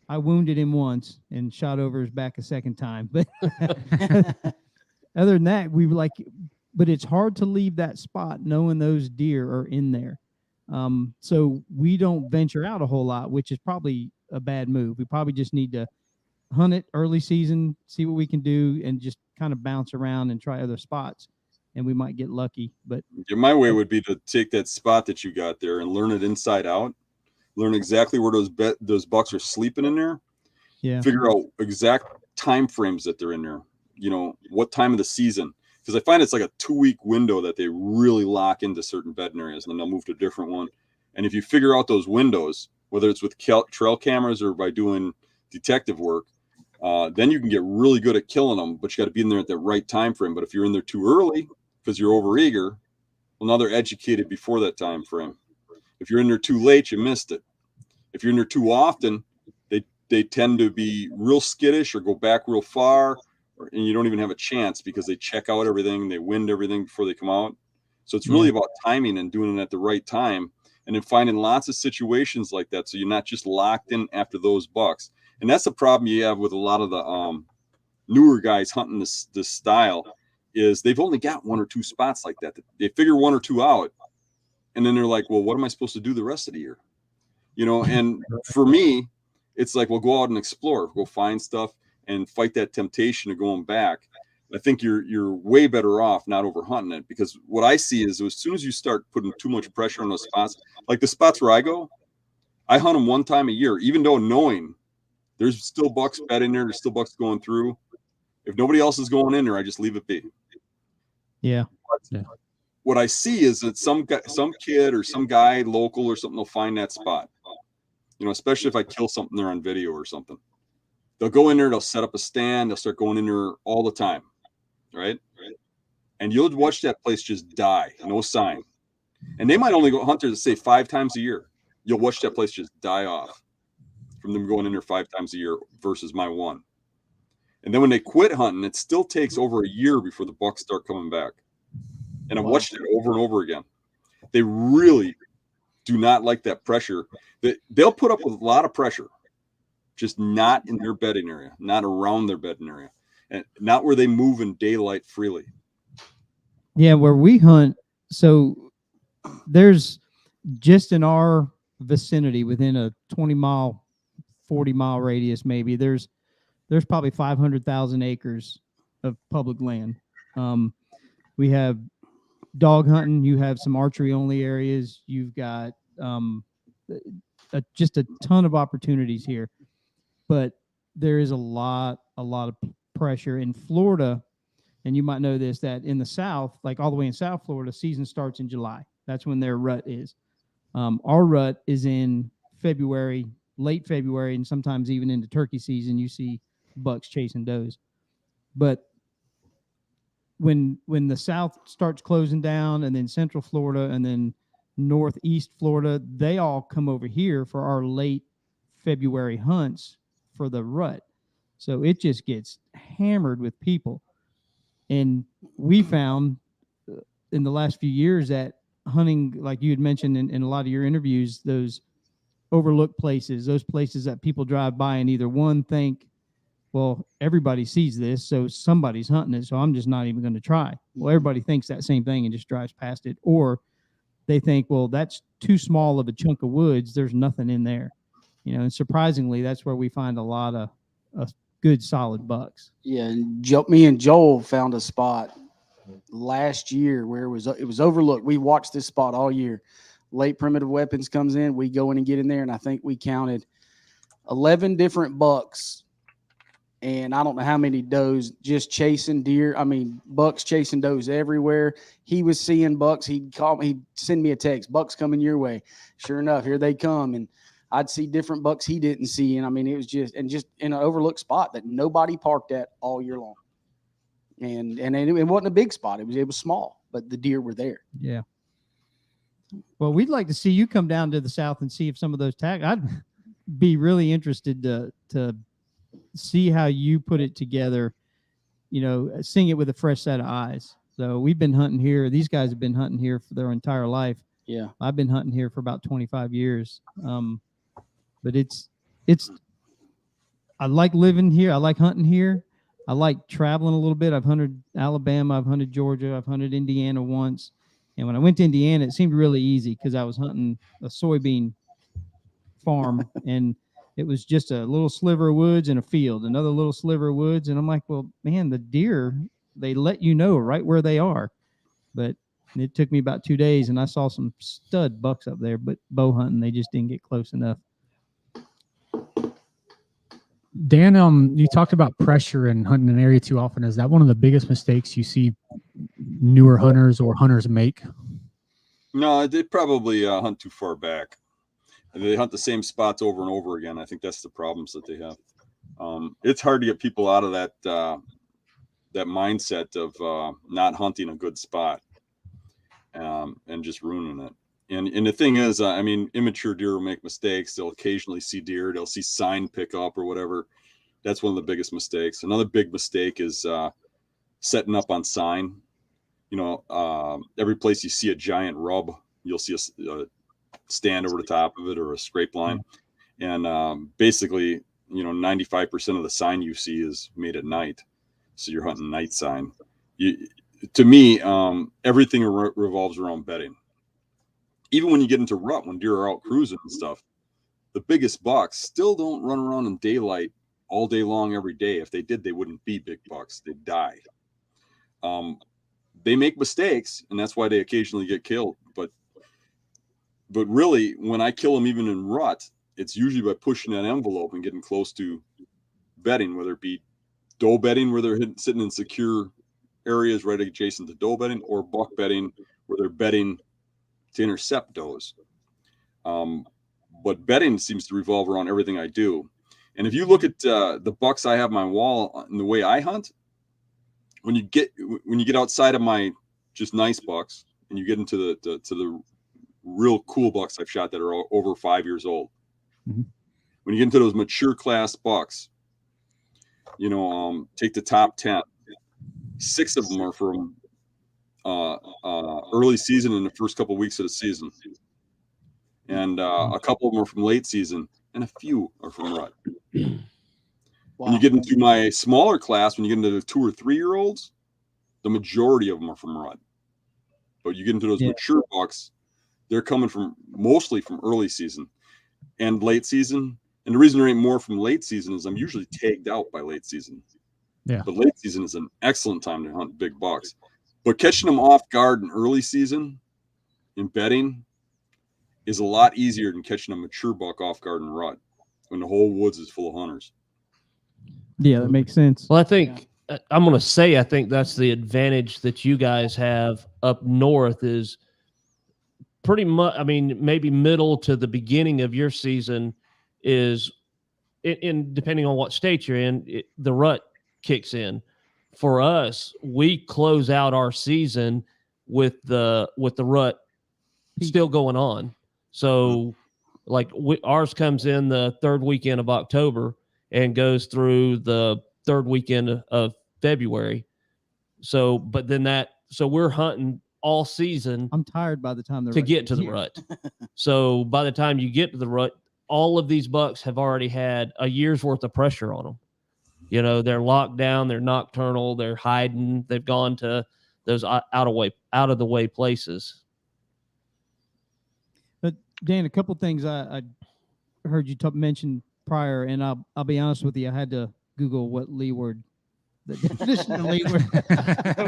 I wounded him once and shot over his back a second time. But other than that, we were like, but it's hard to leave that spot knowing those deer are in there. So we don't venture out a whole lot, which is probably a bad move. We probably just need to hunt it early season, see what we can do, and just kind of bounce around and try other spots, and we might get lucky. But my way would be to take that spot that you got there and learn it inside out, learn exactly where those bucks are sleeping in there. Yeah, figure out exact time frames that they're in there. You know, what time of the season, because I find it's like a 2-week window that they really lock into certain bedding areas, and then they'll move to a different one. And if you figure out those windows, whether it's with trail cameras or by doing detective work, then you can get really good at killing them, but you got to be in there at the right time frame. But if you're in there too early because you're overeager, well, now they're educated before that time frame. If you're in there too late, you missed it. If you're in there too often, they tend to be real skittish or go back real far, and you don't even have a chance because they check out everything, they wind everything before they come out. So it's really about timing and doing it at the right time, and then finding lots of situations like that so you're not just locked in after those bucks. And that's the problem you have with a lot of the newer guys hunting this style, is they've only got 1 or 2 spots like that. They figure 1 or 2 out, and then they're like, well, what am I supposed to do the rest of the year? You know, and for me, it's like, well, go out and explore, go find stuff and fight that temptation of going back. I think you're way better off not over hunting it, because what I see is as soon as you start putting too much pressure on those spots, like the spots where I go, I hunt them 1 time a year, even though knowing there's still bucks bedding there, there's still bucks going through. If nobody else is going in there, I just leave it be. Yeah. What I see is that some kid or some guy local or something will find that spot. You know, especially if I kill something there on video or something. They'll go in there, they'll set up a stand, they'll start going in there all the time, right? And you'll watch that place just die, no sign. And they might only go hunt there, say 5 times a year. You'll watch that place just die off from them going in there 5 times a year versus my 1. And then when they quit hunting, it still takes over a year before the bucks start coming back. And I've watched it over and over again. They really do not like that pressure. They'll put up with a lot of pressure, just not in their bedding area, not around their bedding area, and not where they move in daylight freely. Yeah, where we hunt, so there's just in our vicinity within a 20-mile, 40-mile radius, maybe there's probably 500,000 acres of public land. We have dog hunting, you have some archery only areas, you've got just a ton of opportunities here, but there is a lot of pressure in Florida. And you might know this, that in the South, like all the way in South Florida, season starts in July. That's when their rut is. Our rut is in February, late February, and sometimes even into turkey season, you see bucks chasing does. But when the South starts closing down, and then Central Florida and then Northeast Florida, they all come over here for our late February hunts for the rut. So it just gets hammered with people. And we found in the last few years that hunting, like you had mentioned in a lot of your interviews, those overlooked places, those places that people drive by and either one think, well, everybody sees this, so somebody's hunting it, so I'm just not even going to try. Well, everybody thinks that same thing and just drives past it. Or they think, well, that's too small of a chunk of woods. There's nothing in there. And surprisingly, that's where we find a lot of good, solid bucks. Yeah, and me and Joel found a spot last year where it was overlooked. We watched this spot all year. Late primitive weapons comes in, we go in and get in there, and I think we counted 11 different bucks, and I don't know how many does just chasing deer. I mean, bucks chasing does everywhere. He was seeing bucks. He'd call me, he'd send me a text, bucks coming your way. Sure enough, here they come, and I'd see different bucks he didn't see, and I mean, it was just in an overlooked spot that nobody parked at all year long. And it wasn't a big spot. It was small, but the deer were there. Yeah. Well, we'd like to see you come down to the south and see if some of those tags. I'd be really interested to see how you put it together. Seeing it with a fresh set of eyes. So we've been hunting here. These guys have been hunting here for their entire life. Yeah, I've been hunting here for about 25 years. But it's. I like living here. I like hunting here. I like traveling a little bit. I've hunted Alabama. I've hunted Georgia. I've hunted Indiana once. And when I went to Indiana, it seemed really easy because I was hunting a soybean farm, and it was just a little sliver of woods and a field, another little sliver of woods. And I'm like, well, man, the deer, they let you know right where they are. But it took me about 2 days, and I saw some stud bucks up there, but bow hunting, they just didn't get close enough. Dan, you talked about pressure and hunting an area too often. Is that one of the biggest mistakes you see newer hunters or hunters make? No, they probably hunt too far back. They hunt the same spots over and over again. I think that's the problems that they have. It's hard to get people out of that mindset of not hunting a good spot and just ruining it. And the thing is, I mean, immature deer will make mistakes. They'll occasionally see deer. They'll see sign pick up or whatever. That's one of the biggest mistakes. Another big mistake is setting up on sign. Every place you see a giant rub, you'll see a stand over the top of it or a scrape line. And basically, 95% of the sign you see is made at night. So you're hunting night sign. To me, everything revolves around bedding. Even when you get into rut, when deer are out cruising and stuff, the biggest bucks still don't run around in daylight all day long every day. If they did, they wouldn't be big bucks. They'd die. They make mistakes, and that's why they occasionally get killed. But really, when I kill them even in rut, it's usually by pushing that envelope and getting close to bedding, whether it be doe bedding where they're sitting in secure areas right adjacent to doe bedding, or buck bedding where they're bedding to intercept does. But bedding seems to revolve around everything I do. And if you look at the bucks I have on my wall and the way I hunt, when you get outside of my just nice bucks and you get into the real cool bucks I've shot that are over 5 years old, when you get into those mature class bucks, take the top 10, 6 of them are from early season in the first couple of weeks of the season, and a couple of them are from late season, and a few are from rut. Wow. When you get into my smaller class, when you get into the 2 or 3 year olds, the majority of them are from rut. But you get into those mature bucks, they're coming mostly from early season and late season. And the reason there ain't more from late season is I'm usually tagged out by late season. Yeah. But late season is an excellent time to hunt big bucks. But catching them off guard in early season in bedding is a lot easier than catching a mature buck off guard in rut when the whole woods is full of hunters. Yeah, that makes sense. Well, I think I'm going to say I think that's the advantage that you guys have up north is pretty much, I mean, maybe middle to the beginning of your season is, in depending on what state you're in, the rut kicks in. For us, we close out our season with the rut still going on. So, like ours comes in the third weekend of October and goes through the third weekend of February. So, but then so we're hunting all season I'm tired by the time they're to right get to the here. rut. So by the time you get to the rut, all of these bucks have already had a year's worth of pressure on them. You know, they're locked down, they're nocturnal, they're hiding, they've gone to those out of the way places. But Dan, a couple things I heard you mention prior, and I'll be honest with you, I had to Google what leeward, the definition of leeward.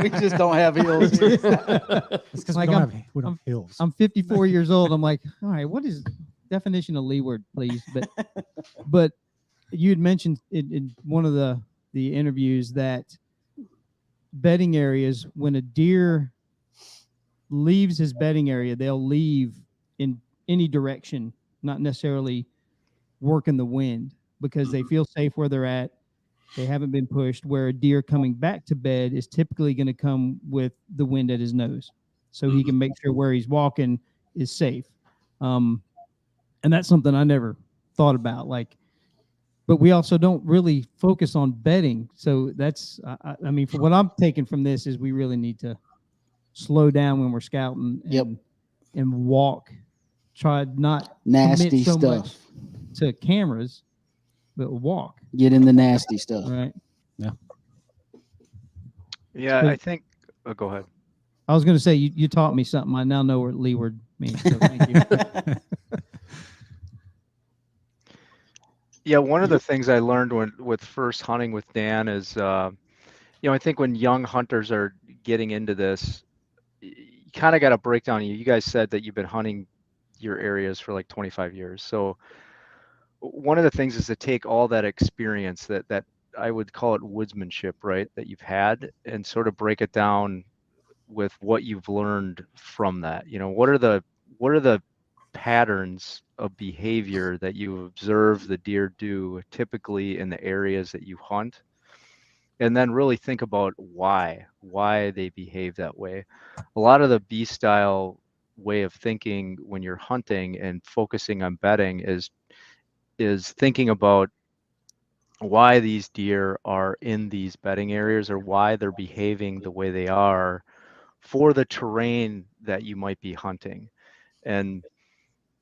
We just don't have hills. It's because Like, we don't have hills. I'm 54 years old. I'm like, all right, what is definition of leeward, please? But you had mentioned in one of the interviews that bedding areas, when a deer leaves his bedding area, they'll leave in any direction, not necessarily working the wind, because they feel safe where they're at. They haven't been pushed, where a deer coming back to bed is typically going to come with the wind at his nose, so he can make sure where he's walking is safe. And that's something I never thought about. Like, but we also don't really focus on bedding. So that's, I mean, for what I'm taking from this is we really need to slow down when we're scouting and walk. Try not Nasty commit so stuff. much to cameras, but walk. Get in the nasty stuff. Right. Yeah, So- I think. Oh, go ahead. I was going to say, you taught me something. I now know what leeward means. So thank you. Yeah, one of the things I learned with first hunting with Dan is, I think when young hunters are getting into this, you kind of got to break down. You guys said that you've been hunting your areas for like 25 years. So one of the things is to take all that experience that I would call it woodsmanship, right, that you've had, and sort of break it down with what you've learned from that. What are the patterns of behavior that you observe the deer do typically in the areas that you hunt, and then really think about why they behave that way. A lot of the B style way of thinking when you're hunting and focusing on bedding is thinking about why these deer are in these bedding areas, or why they're behaving the way they are for the terrain that you might be hunting. And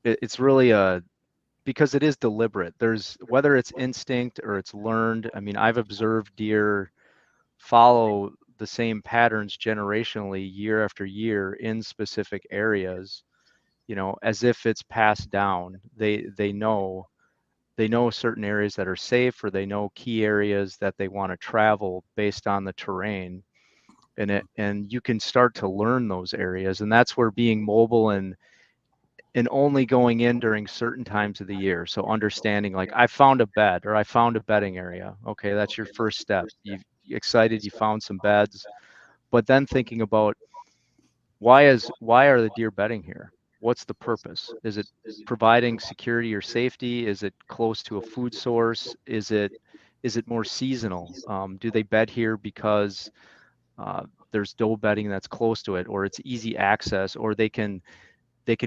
it's really because it is deliberate. There's, whether it's instinct or it's learned. I mean, I've observed deer follow the same patterns generationally year after year in specific areas, as if it's passed down. They know certain areas that are safe, or they know key areas that they want to travel based on the terrain. And you can start to learn those areas, and that's where being mobile and only going in during certain times of the year. So understanding, like, I found a bed, or I found a bedding area. Okay, that's your first step. You're excited you found some beds, but then thinking about why are the deer bedding here? What's the purpose? Is it providing security or safety? Is it close to a food source? Is it more seasonal? Do they bed here because there's doe bedding that's close to it, or it's easy access, or they can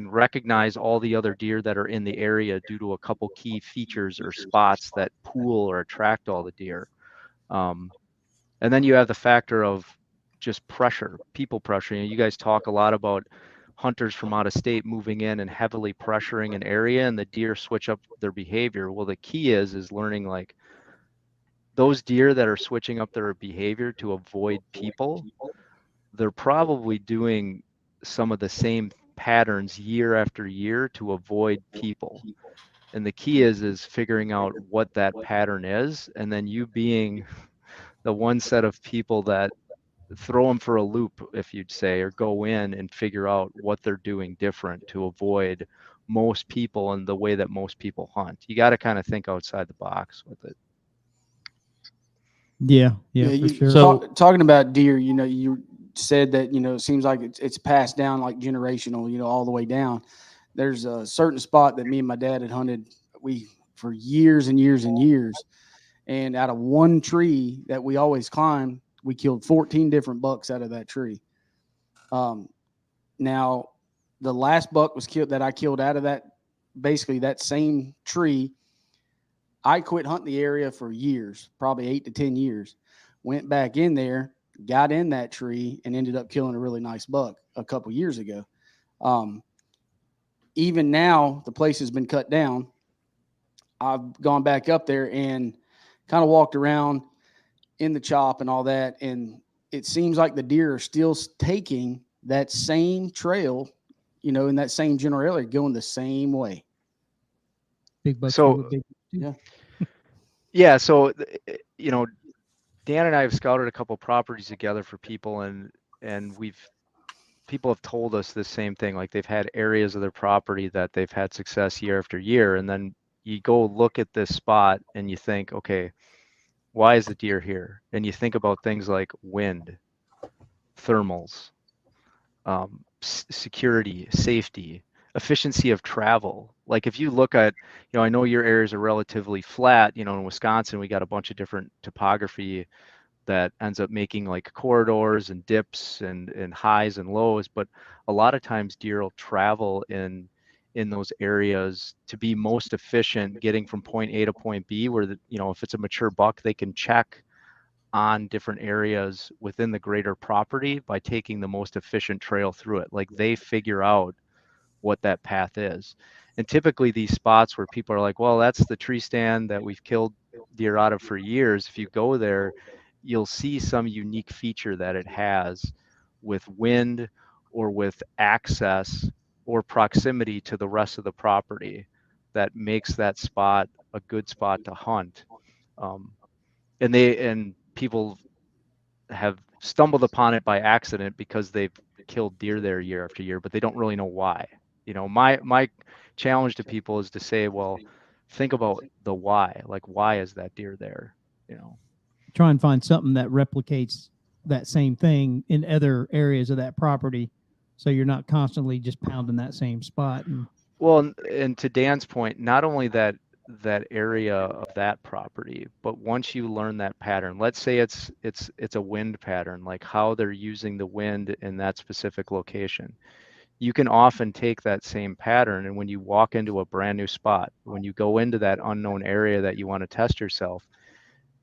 recognize all the other deer that are in the area due to a couple key features or spots that pool or attract all the deer. And then you have the factor of just pressure, people pressure. You guys talk a lot about hunters from out of state moving in and heavily pressuring an area, and the deer switch up their behavior. Well, the key is learning, like, those deer that are switching up their behavior to avoid people, they're probably doing some of the same patterns year after year to avoid people. And the key is figuring out what that pattern is, and then you being the one set of people that throw them for a loop, if you'd say, or go in and figure out what they're doing different to avoid most people and the way that most people hunt. You got to kind of think outside the box with it. Yeah, for you, sure. So- talking about deer, you said that, it seems like it's passed down like generational, all the way down. There's a certain spot that me and my dad had hunted for years and years and years. And out of one tree that we always climbed, we killed 14 different bucks out of that tree. Now, the last buck I killed out of basically that same tree. I quit hunting the area for years, probably 8 to 10 years. Went back in there, got in that tree and ended up killing a really nice buck a couple years ago. Even now, the place has been cut down. I've gone back up there and kind of walked around in the chop and all that, and it seems like the deer are still taking that same trail, in that same general area, going the same way. Big bucks So- with big Yeah. Yeah, so Dan and I have scouted a couple properties together for people, and people have told us the same thing. Like, they've had areas of their property that they've had success year after year, and then you go look at this spot and you think, okay, why is the deer here? And you think about things like wind, thermals, security, safety, efficiency of travel. Like, if you look at, I know your areas are relatively flat. In Wisconsin, we got a bunch of different topography that ends up making like corridors and dips and highs and lows. But a lot of times deer will travel in those areas to be most efficient getting from point A to point B, where if it's a mature buck, they can check on different areas within the greater property by taking the most efficient trail through it. Like, they figure out what that path is. And typically these spots where people are like, well, that's the tree stand that we've killed deer out of for years. If you go there, you'll see some unique feature that it has with wind or with access or proximity to the rest of the property that makes that spot a good spot to hunt. And people have stumbled upon it by accident because they've killed deer there year after year, but they don't really know why. My challenge to people is to say, well, think about the why. Like, why is that deer there? Try and find something that replicates that same thing in other areas of that property, so you're not constantly just pounding that same spot. Well, and to Dan's point, not only that area of that property, but once you learn that pattern, let's say it's a wind pattern, like how they're using the wind in that specific location, you can often take that same pattern, and when you walk into a brand new spot, when you go into that unknown area that you want to test yourself,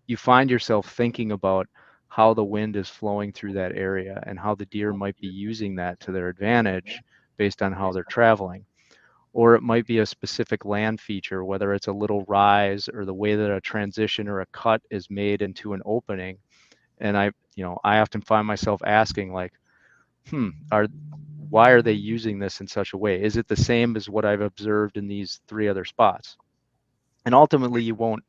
you find yourself thinking about how the wind is flowing through that area and how the deer might be using that to their advantage based on how they're traveling. Or it might be a specific land feature, whether it's a little rise or the way that a transition or a cut is made into an opening. And I often find myself asking, like, why are they using this in such a way? Is it the same as what I've observed in these 3 other spots? And ultimately you won't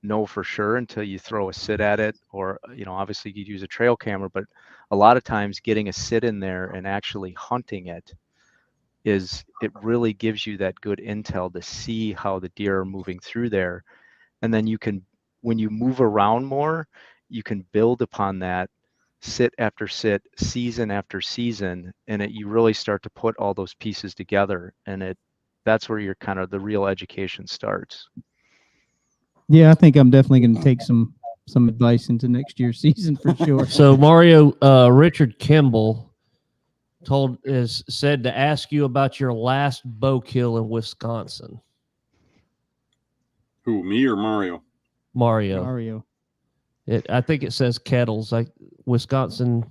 know for sure until you throw a sit at it, or obviously you'd use a trail camera, but a lot of times getting a sit in there and actually hunting it really gives you that good intel to see how the deer are moving through there. And then when you move around more, you can build upon that sit after sit, season after season, and you really start to put all those pieces together, and that's where your kind of the real education starts. Yeah, I think I'm definitely going to take some advice into next year's season for sure. So Mario, Richard Kimball said to ask you about your last bow kill in Wisconsin. Who, me or Mario? Mario. I think it says Kettles, like Wisconsin.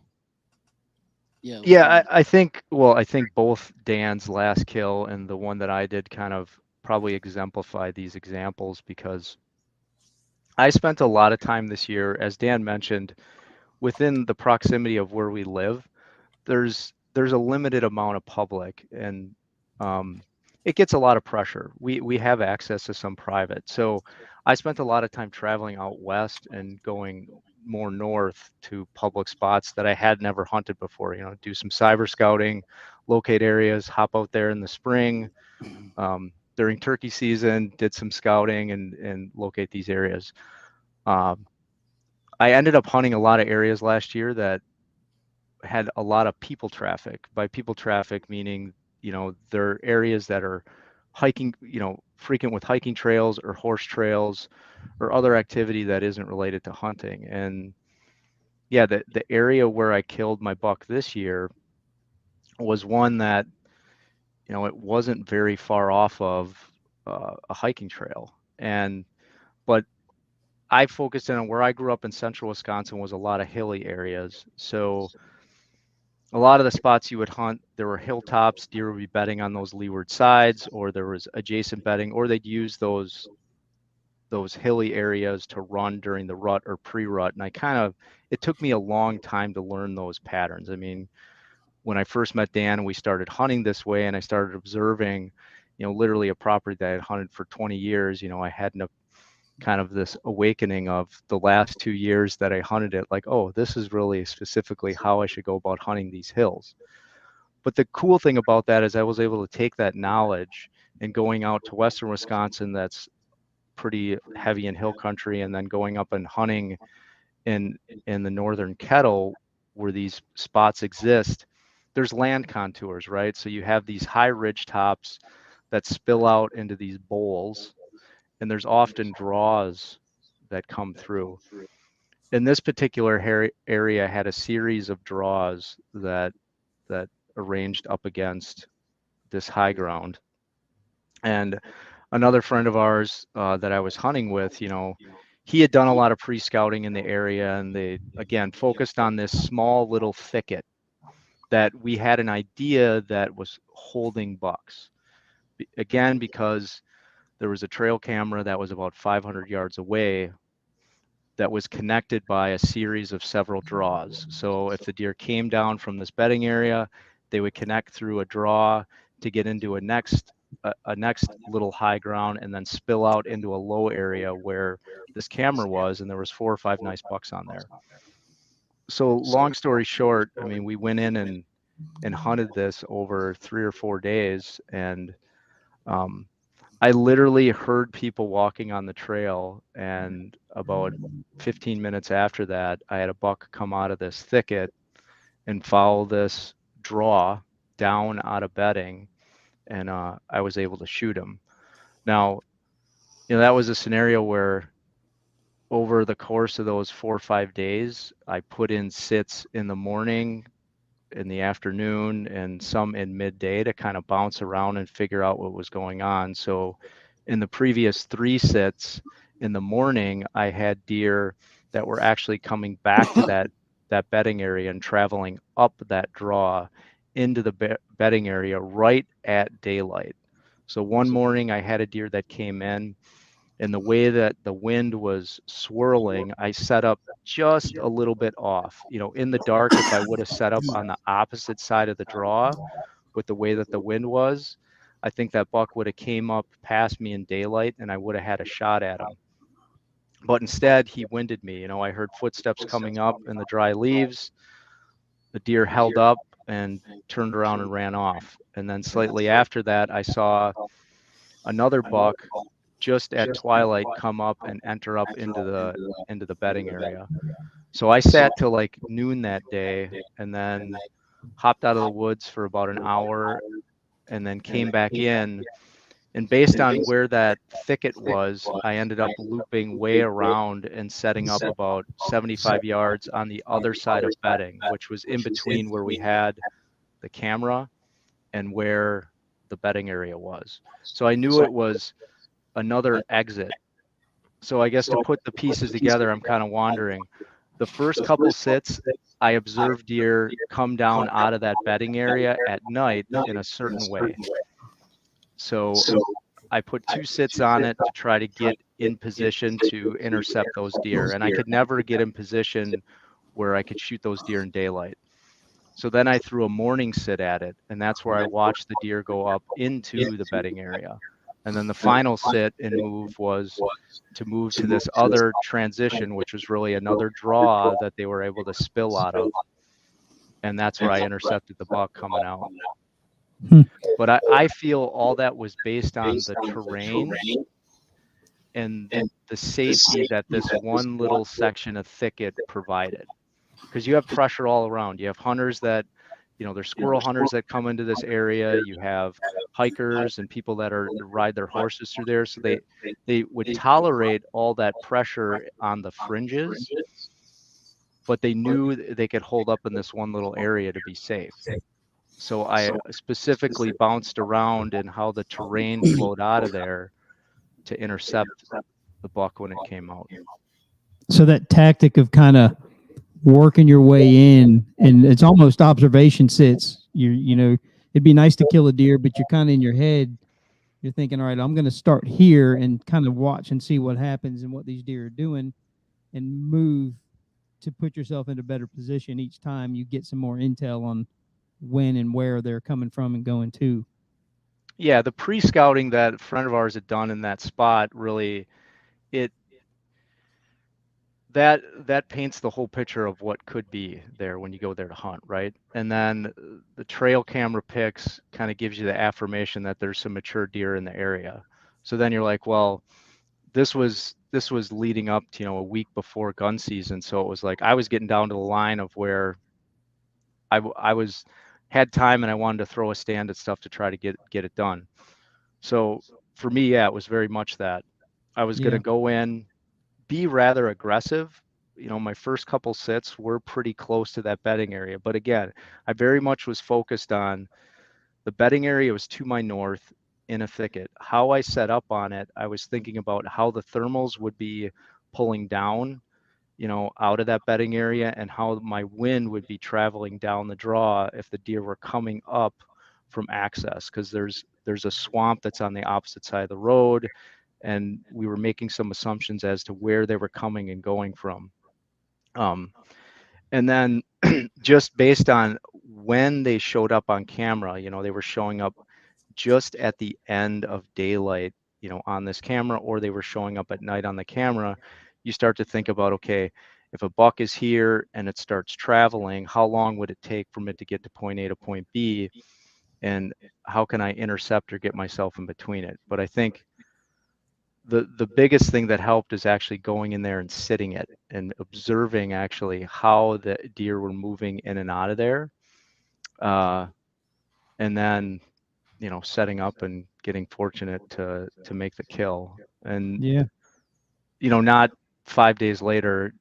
Yeah, I think both Dan's last kill and the one that I did kind of probably exemplify these examples, because I spent a lot of time this year, as Dan mentioned, within the proximity of where we live. There's a limited amount of public, and it gets a lot of pressure. We have access to some private, so I spent a lot of time traveling out west and going more north to public spots that I had never hunted before. Do some cyber scouting, locate areas, hop out there in the spring. During turkey season, did some scouting and locate these areas. I ended up hunting a lot of areas last year that had a lot of people traffic. By people traffic, meaning, they're areas that are hiking, frequent with hiking trails or horse trails or other activity that isn't related to hunting. And yeah, the area where I killed my buck this year was one that, it wasn't very far off of a hiking trail. But I focused in on where I grew up in central Wisconsin was a lot of hilly areas. So a lot of the spots you would hunt, there were hilltops, deer would be bedding on those leeward sides, or there was adjacent bedding, or they'd use those hilly areas to run during the rut or pre-rut. And it took me a long time to learn those patterns. I mean, when I first met Dan and we started hunting this way and I started observing, literally a property that I had hunted for 20 years, I had kind of this awakening of the last 2 years that I hunted it, like, oh, this is really specifically how I should go about hunting these hills. But the cool thing about that is I was able to take that knowledge and going out to Western Wisconsin, that's pretty heavy in hill country, and then going up and hunting in the northern Kettle where these spots exist, there's land contours, right? So you have these high ridge tops that spill out into these bowls, and there's often draws that come through. In this particular area had a series of draws that arranged up against this high ground. And another friend of ours that I was hunting with, he had done a lot of pre-scouting in the area, and they, again, focused on this small little thicket that we had an idea that was holding bucks. Again, because there was a trail camera that was about 500 yards away that was connected by a series of several draws. So if the deer came down from this bedding area, they would connect through a draw to get into a next little high ground and then spill out into a low area where this camera was, and there was 4 or 5 nice bucks on there. So long story short, I mean, we went in and hunted this over 3 or 4 days, and I literally heard people walking on the trail, and about 15 minutes after that, I had a buck come out of this thicket and follow this draw down out of bedding, and I was able to shoot him. Now, that was a scenario where over the course of those 4 or 5 days, I put in sits in the morning, in the afternoon, and some in midday to kind of bounce around and figure out what was going on. So in the previous 3 sits in the morning, I had deer that were actually coming back to that bedding area and traveling up that draw into the bedding area right at daylight. So one morning I had a deer that came in, and the way that the wind was swirling, I set up just a little bit off. In the dark, if I would have set up on the opposite side of the draw with the way that the wind was, I think that buck would have came up past me in daylight and I would have had a shot at him. But instead, he winded me. I heard footsteps coming up in the dry leaves. The deer held up and turned around and ran off. And then slightly after that, I saw another buck just at twilight come up and enter up into the bedding area. So I sat till like noon that day, and then hopped out of the woods for about an hour, and then came back in. And based on where that thicket was, I ended up looping way around and setting up about 75 yards on the other side of bedding, which was in between where we had the camera and where the bedding area was. So I knew it was another exit. So I guess to put the pieces together, I'm kind of wandering. The first couple sits, I observed deer come down out of that bedding area at night in a certain way. So I put 2 sits on it to try to get in position to intercept those deer. And I could never get in position where I could shoot those deer in daylight. So then I threw a morning sit at it, and that's where I watched the deer go up into the bedding area. And then the final sit and move was to move to this other transition, which was really another draw that they were able to spill out of. And that's where I intercepted the buck coming out. But I feel all that was based on the terrain and the safety that this one little section of thicket provided. Because you have pressure all around. You have hunters that, there's squirrel hunters that come into this area. You have hikers and people that ride their horses through there. So they would tolerate all that pressure on the fringes, but they knew they could hold up in this one little area to be safe. So I specifically bounced around in how the terrain flowed out of there to intercept the buck when it came out. So that tactic of kind of working your way in, and it's almost observation sits. You know, it'd be nice to kill a deer, but you're kind of in your head. You're thinking, all right, I'm going to start here and kind of watch and see what happens and what these deer are doing, and move to put yourself in a better position each time you get some more intel on when and where they're coming from and going to. Yeah, the pre-scouting that a friend of ours had done in that spot really, it that paints the whole picture of what could be there when you go there to hunt, right? And then the trail camera pics kind of gives you the affirmation that there's some mature deer in the area. So then you're like, well, this was leading up to, a week before gun season, so it was like I was getting down to the line of where I was had time and I wanted to throw a stand at stuff to try to get it done. So for me, yeah, it was very much that I was going to go in, be rather aggressive. My first couple sits were pretty close to that bedding area, but again, I very much was focused on the bedding area was to my north in a thicket. How I set up on it, I was thinking about how the thermals would be pulling down, out of that bedding area, and how my wind would be traveling down the draw if the deer were coming up from access, because there's a swamp that's on the opposite side of the road, and we were making some assumptions as to where they were coming and going from. And then just based on when they showed up on camera, they were showing up just at the end of daylight, on this camera, or they were showing up at night on the camera. You start to think about, okay, if a buck is here and it starts traveling, how long would it take from it to get to point A to point B? And how can I intercept or get myself in between it? But I think the biggest thing that helped is actually going in there and sitting it and observing actually how the deer were moving in and out of there. And then, setting up and getting fortunate to make the kill. And, not 5 days later,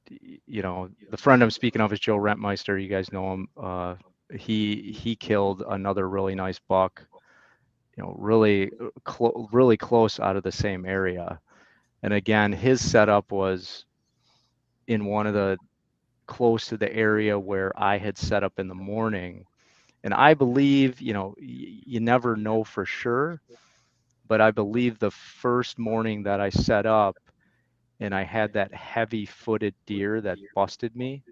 the friend I'm speaking of is Joe Rentmeister. You guys know him. He killed another really nice buck, really close out of the same area. And again, his setup was in one of the close to the area where I had set up in the morning. And I believe, you never know for sure, but I believe the first morning that I set up and I had that heavy footed deer that busted me,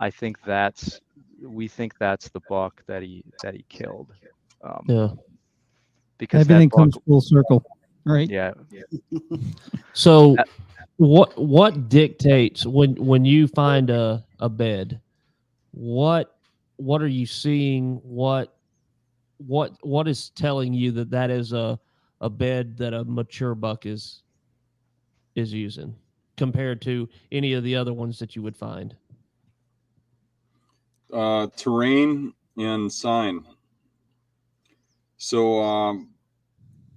we think that's the buck that he killed. Yeah. Because everything that buck, comes full circle, right? yeah. So what dictates when you find a bed? What are you seeing? What is telling you that is a bed that a mature buck is using compared to any of the other ones that you would find? Terrain and sign. So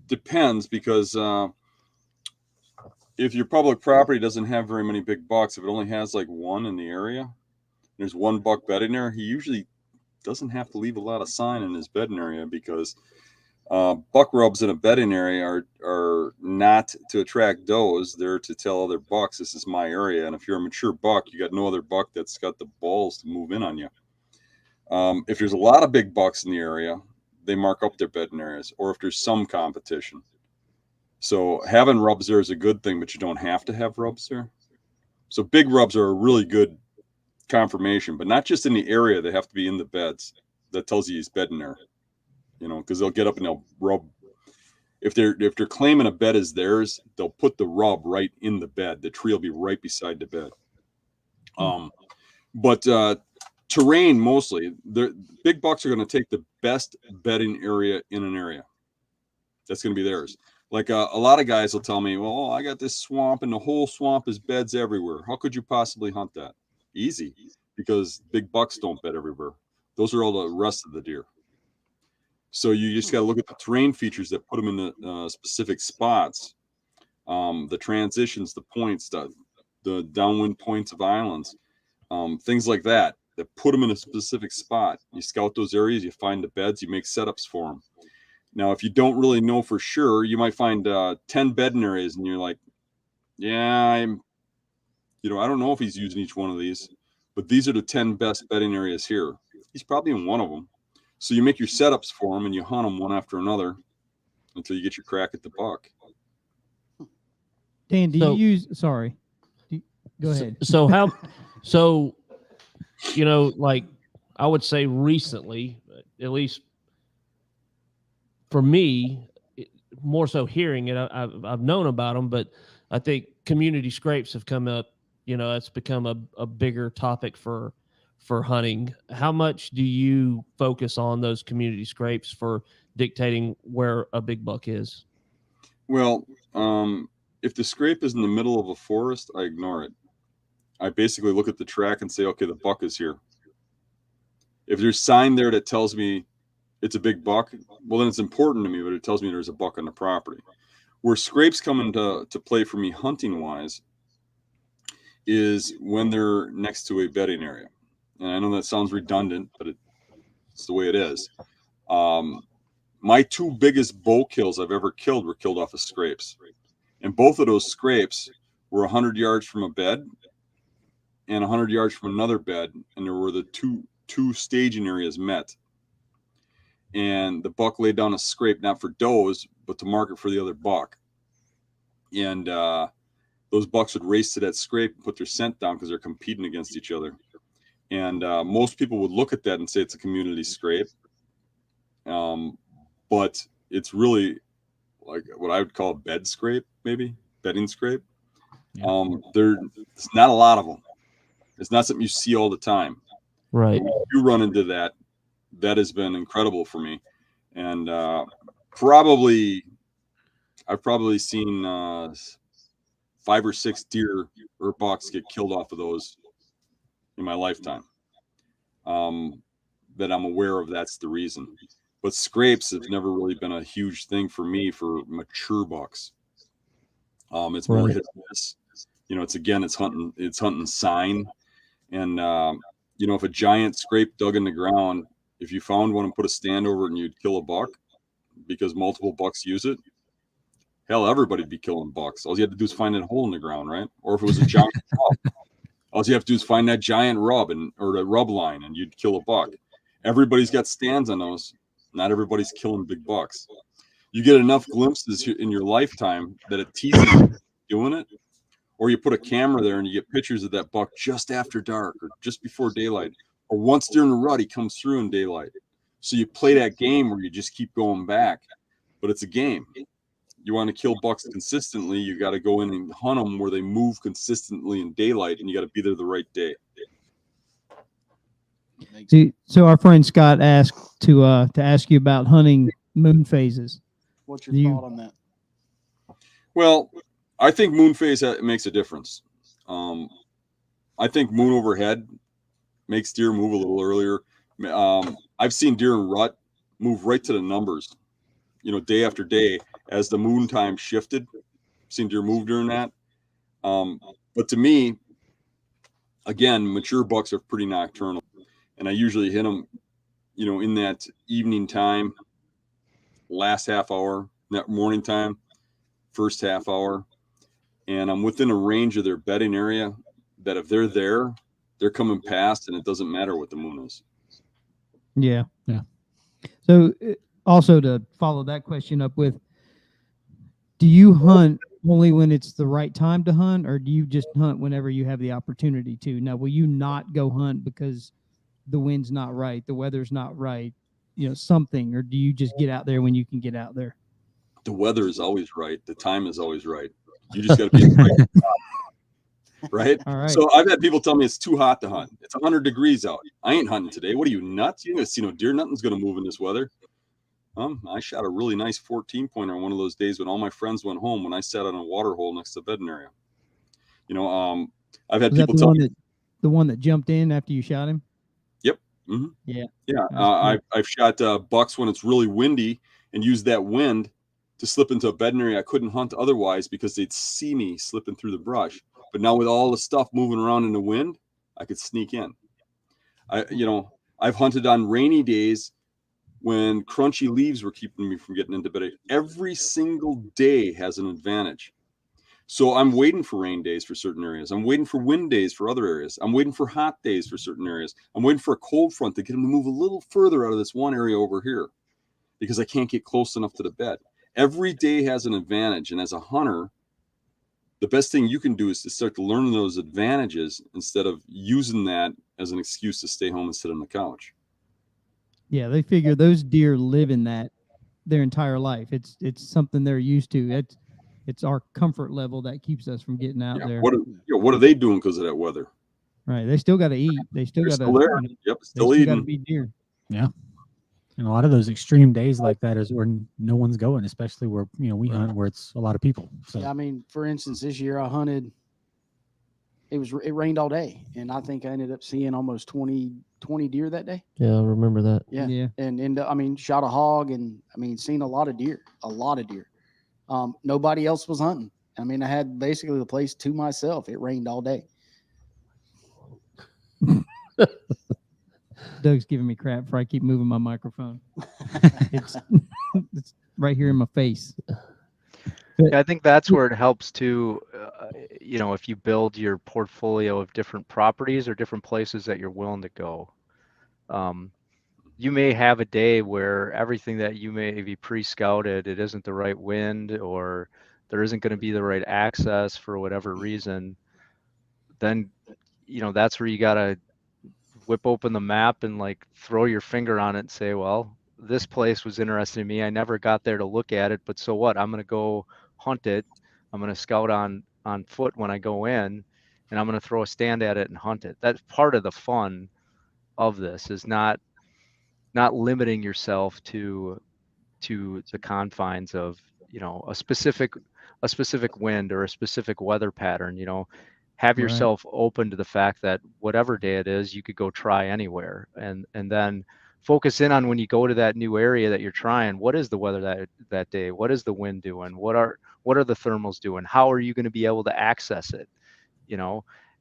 depends, because if your public property doesn't have very many big bucks, if it only has like one in the area, there's one buck bedding there, he usually doesn't have to leave a lot of sign in his bedding area, because buck rubs in a bedding area are not to attract does. They're to tell other bucks, this is my area. And if you're a mature buck, you got no other buck that's got the balls to move in on you. If there's a lot of big bucks in the area, they mark up their bedding areas, or if there's some competition. So having rubs there is a good thing, but you don't have to have rubs there. So big rubs are a really good confirmation, but not just in the area. They have to be in the beds. That tells you he's bedding there, because they'll get up and they'll rub. If they're claiming a bed is theirs, they'll put the rub right in the bed. The tree will be right beside the bed. But terrain, mostly, the big bucks are going to take the best bedding area in an area. That's going to be theirs. Like a lot of guys will tell me, well, I got this swamp and the whole swamp is beds everywhere. How could you possibly hunt that? Easy, because big bucks don't bed everywhere. Those are all the rest of the deer. So you just got to look at the terrain features that put them in the specific spots, the transitions, the points, the downwind points of islands, things like that put them in a specific spot. You scout those areas, you find the beds, you make setups for them. Now, if you don't really know for sure, you might find 10 bedding areas, and you're like, yeah, I don't know if he's using each one of these, but these are the 10 best bedding areas here. He's probably in one of them. So you make your setups for him and you hunt them one after another until you get your crack at the buck. Dan, do So- you use? Sorry, go ahead. So like I would say recently, at least for me, more so hearing it, I've known about them, but I think community scrapes have come up. It's become a bigger topic for hunting. How much do you focus on those community scrapes for dictating where a big buck is? Well, if the scrape is in the middle of a forest, I ignore it. I basically look at the track and say, okay, the buck is here. If there's sign there that tells me it's a big buck, well, then it's important to me, but it tells me there's a buck on the property. Where scrapes come into play for me hunting wise is when they're next to a bedding area. And I know that sounds redundant, but it's the way it is. My two biggest bow kills I've ever killed were killed off of scrapes. And both of those scrapes were 100 yards from a bed and 100 yards from another bed. And there were the two staging areas met. And the buck laid down a scrape, not for does, but to mark it for the other buck. And those bucks would race to that scrape and put their scent down because they're competing against each other. And most people would look at that and say it's a community scrape. But it's really like what I would call a bed scrape, maybe bedding scrape. Yeah. There's not a lot of them. It's not something you see all the time. Right. When you run into that has been incredible for me. And I've probably seen 5 or 6 deer or bucks get killed off of those in my lifetime. That I'm aware of, that's the reason. But scrapes have never really been a huge thing for me for mature bucks. It's more Right. hit or miss. It's hunting sign. And if a giant scrape dug in the ground, if you found one and put a stand over it and you'd kill a buck because multiple bucks use it, hell, everybody'd be killing bucks. All you had to do is find that hole in the ground, right? Or if it was a giant rub, all you have to do is find that giant rub or the rub line and you'd kill a buck. Everybody's got stands on those. Not everybody's killing big bucks. You get enough glimpses in your lifetime that it teases you doing it, or you put a camera there and you get pictures of that buck just after dark or just before daylight, or once during the rut he comes through in daylight. So you play that game where you just keep going back, but it's a game. You want to kill bucks consistently, you got to go in and hunt them where they move consistently in daylight, and you got to be there the right day. So our friend Scott asked to ask you about hunting moon phases. What's your thought on that? Well, I think moon phase makes a difference. I think moon overhead makes deer move a little earlier. I've seen deer in rut move right to the numbers, day after day as the moon time shifted. Seen deer move during that. But to me, again, mature bucks are pretty nocturnal. And I usually hit them, in that evening time, last half hour, that morning time, first half hour. And I'm within a range of their bedding area that if they're there, they're coming past, and it doesn't matter what the moon is. Yeah. Yeah. So also to follow that question up with, do you hunt only when it's the right time to hunt, or do you just hunt whenever you have the opportunity to? Now, will you not go hunt because the wind's not right, the weather's not right, something, or do you just get out there when you can get out there? The weather is always right. The time is always right. You just got to be right. Right? All right. So I've had people tell me it's too hot to hunt. It's 100 degrees out. I ain't hunting today. What are you, nuts? You ain't gonna see no deer. Nothing's going to move in this weather. I shot a really nice 14-pointer on one of those days when all my friends went home when I sat on a water hole next to the bedding area. I've had Was that people tell me. the one that jumped in after you shot him? Yep. Mm-hmm. Yeah. Yeah. Cool. I've shot bucks when it's really windy and used that wind to slip into a bedding area I couldn't hunt otherwise because they'd see me slipping through the brush. But now with all the stuff moving around in the wind, I could sneak in. I've hunted on rainy days when crunchy leaves were keeping me from getting into bed. Every single day has an advantage. So I'm waiting for rain days for certain areas. I'm waiting for wind days for other areas. I'm waiting for hot days for certain areas. I'm waiting for a cold front to get them to move a little further out of this one area over here because I can't get close enough to the bed. Every day has an advantage. And as a hunter, the best thing you can do is to start to learn those advantages instead of using that as an excuse to stay home and sit on the couch. Yeah, they figure those deer live in that their entire life. It's something they're used to. It's our comfort level that keeps us from getting out there. What are they doing because of that weather? Right. They still got to eat. They still got to. Still there. Yep, still got to eating. be deer. Yeah. And a lot of those extreme days like that is where no one's going, especially where, we hunt where it's a lot of people. So Yeah, I mean, for instance, this year I hunted. It rained all day, and I think I ended up seeing almost 20 deer that day. Yeah, I remember that. Yeah. Yeah. And I mean, shot a hog, and I mean, seen a lot of deer. Nobody else was hunting. I mean, I had basically the place to myself. It rained all day. Doug's giving me crap for I keep moving my microphone. it's right here in my face. Yeah, I think that's where it helps to, if you build your portfolio of different properties or different places that you're willing to go. You may have a day where everything that you may be pre-scouted, it isn't the right wind or there isn't going to be the right access for whatever reason. Then, that's where you got to whip open the map and like throw your finger on it and say, well, this place was interesting to me. I never got there to look at it, but so what? I'm going to go hunt it. I'm going to scout on foot when I go in, and I'm going to throw a stand at it and hunt it. That's part of the fun of this, is not limiting yourself to the confines of, a specific wind or a specific weather pattern. Have Right. yourself open to the fact that whatever day it is, you could go try anywhere, and then focus in on when you go to that new area that you're trying. What is the weather that day? What is the wind doing? What are the thermals doing? How are you going to be able to access it?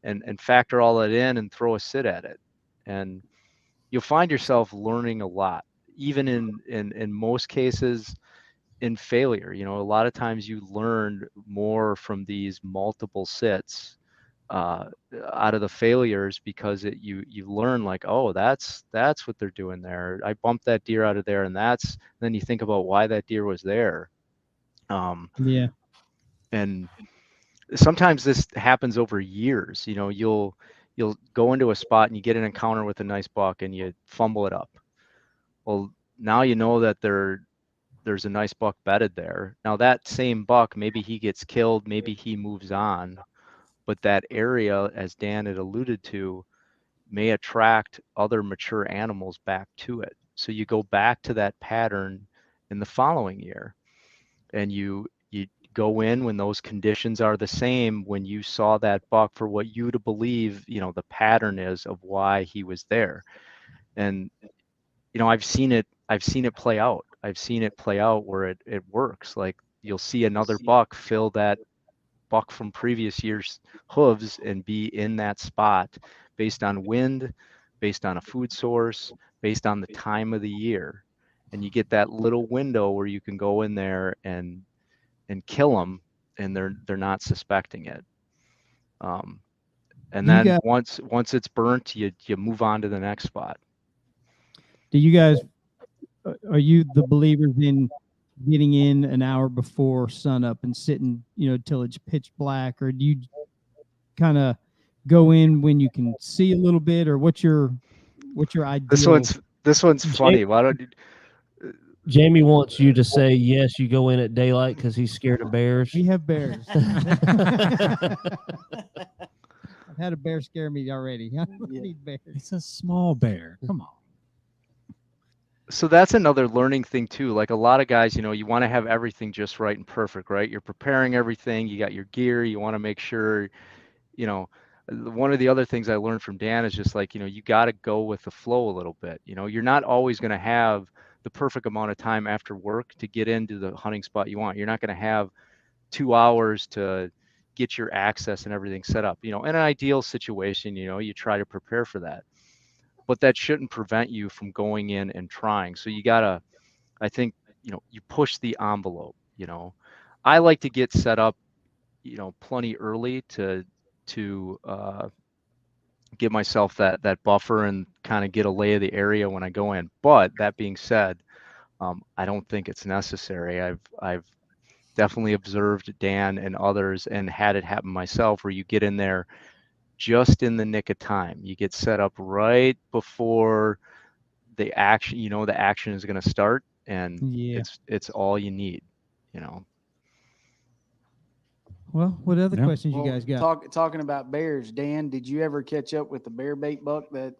And factor all that in and throw a sit at it. And you'll find yourself learning a lot, even in most cases in failure. A lot of times you learn more from these multiple sits out of the failures, because you learn like, oh, that's what they're doing there. I bumped that deer out of there, and then you think about why that deer was there. Yeah. And sometimes this happens over years. You'll go into a spot and you get an encounter with a nice buck and you fumble it up. Well, now you know that there's a nice buck bedded there. Now that same buck, maybe he gets killed, maybe he moves on, but that area, as Dan had alluded to, may attract other mature animals back to it. So you go back to that pattern in the following year, and you go in when those conditions are the same, when you saw that buck for what you to believe, the pattern is of why he was there. And, I've seen it play out. I've seen it play out where it works. Like, you'll see another buck fill that buck from previous year's hooves and be in that spot based on wind, based on a food source, based on the time of the year. And you get that little window where you can go in there and kill them, and they're not suspecting it. And then once it's burnt, you move on to the next spot. Do you guys, are you the believers in getting in an hour before sunup and sitting, till it's pitch black, or do you kind of go in when you can see a little bit, or what's your ideal? This one's funny. Why don't you? Jamie wants you to say yes. You go in at daylight because he's scared of bears. We have bears. I've had a bear scare me already. I don't need bears. It's a small bear. Come on. So that's another learning thing too. Like, a lot of guys, you want to have everything just right and perfect, right? You're preparing everything. You got your gear. You want to make sure, one of the other things I learned from Dan is just like, you got to go with the flow a little bit. You're not always going to have the perfect amount of time after work to get into the hunting spot you want. You're not going to have 2 hours to get your access and everything set up. In an ideal situation, you try to prepare for that. But that shouldn't prevent you from going in and trying. So you gotta, I think, you push the envelope. I like to get set up plenty early to give myself that buffer and kind of get a lay of the area when I go in. But that being said, I don't think it's necessary. I've definitely observed Dan and others and had it happen myself, where you get in there just in the nick of time. You get set up right before the action, the action is going to start, and Yeah. it's all you need. Well, what other Yeah. questions you guys got? Talking about bears, Dan, did you ever catch up with the bear bait buck that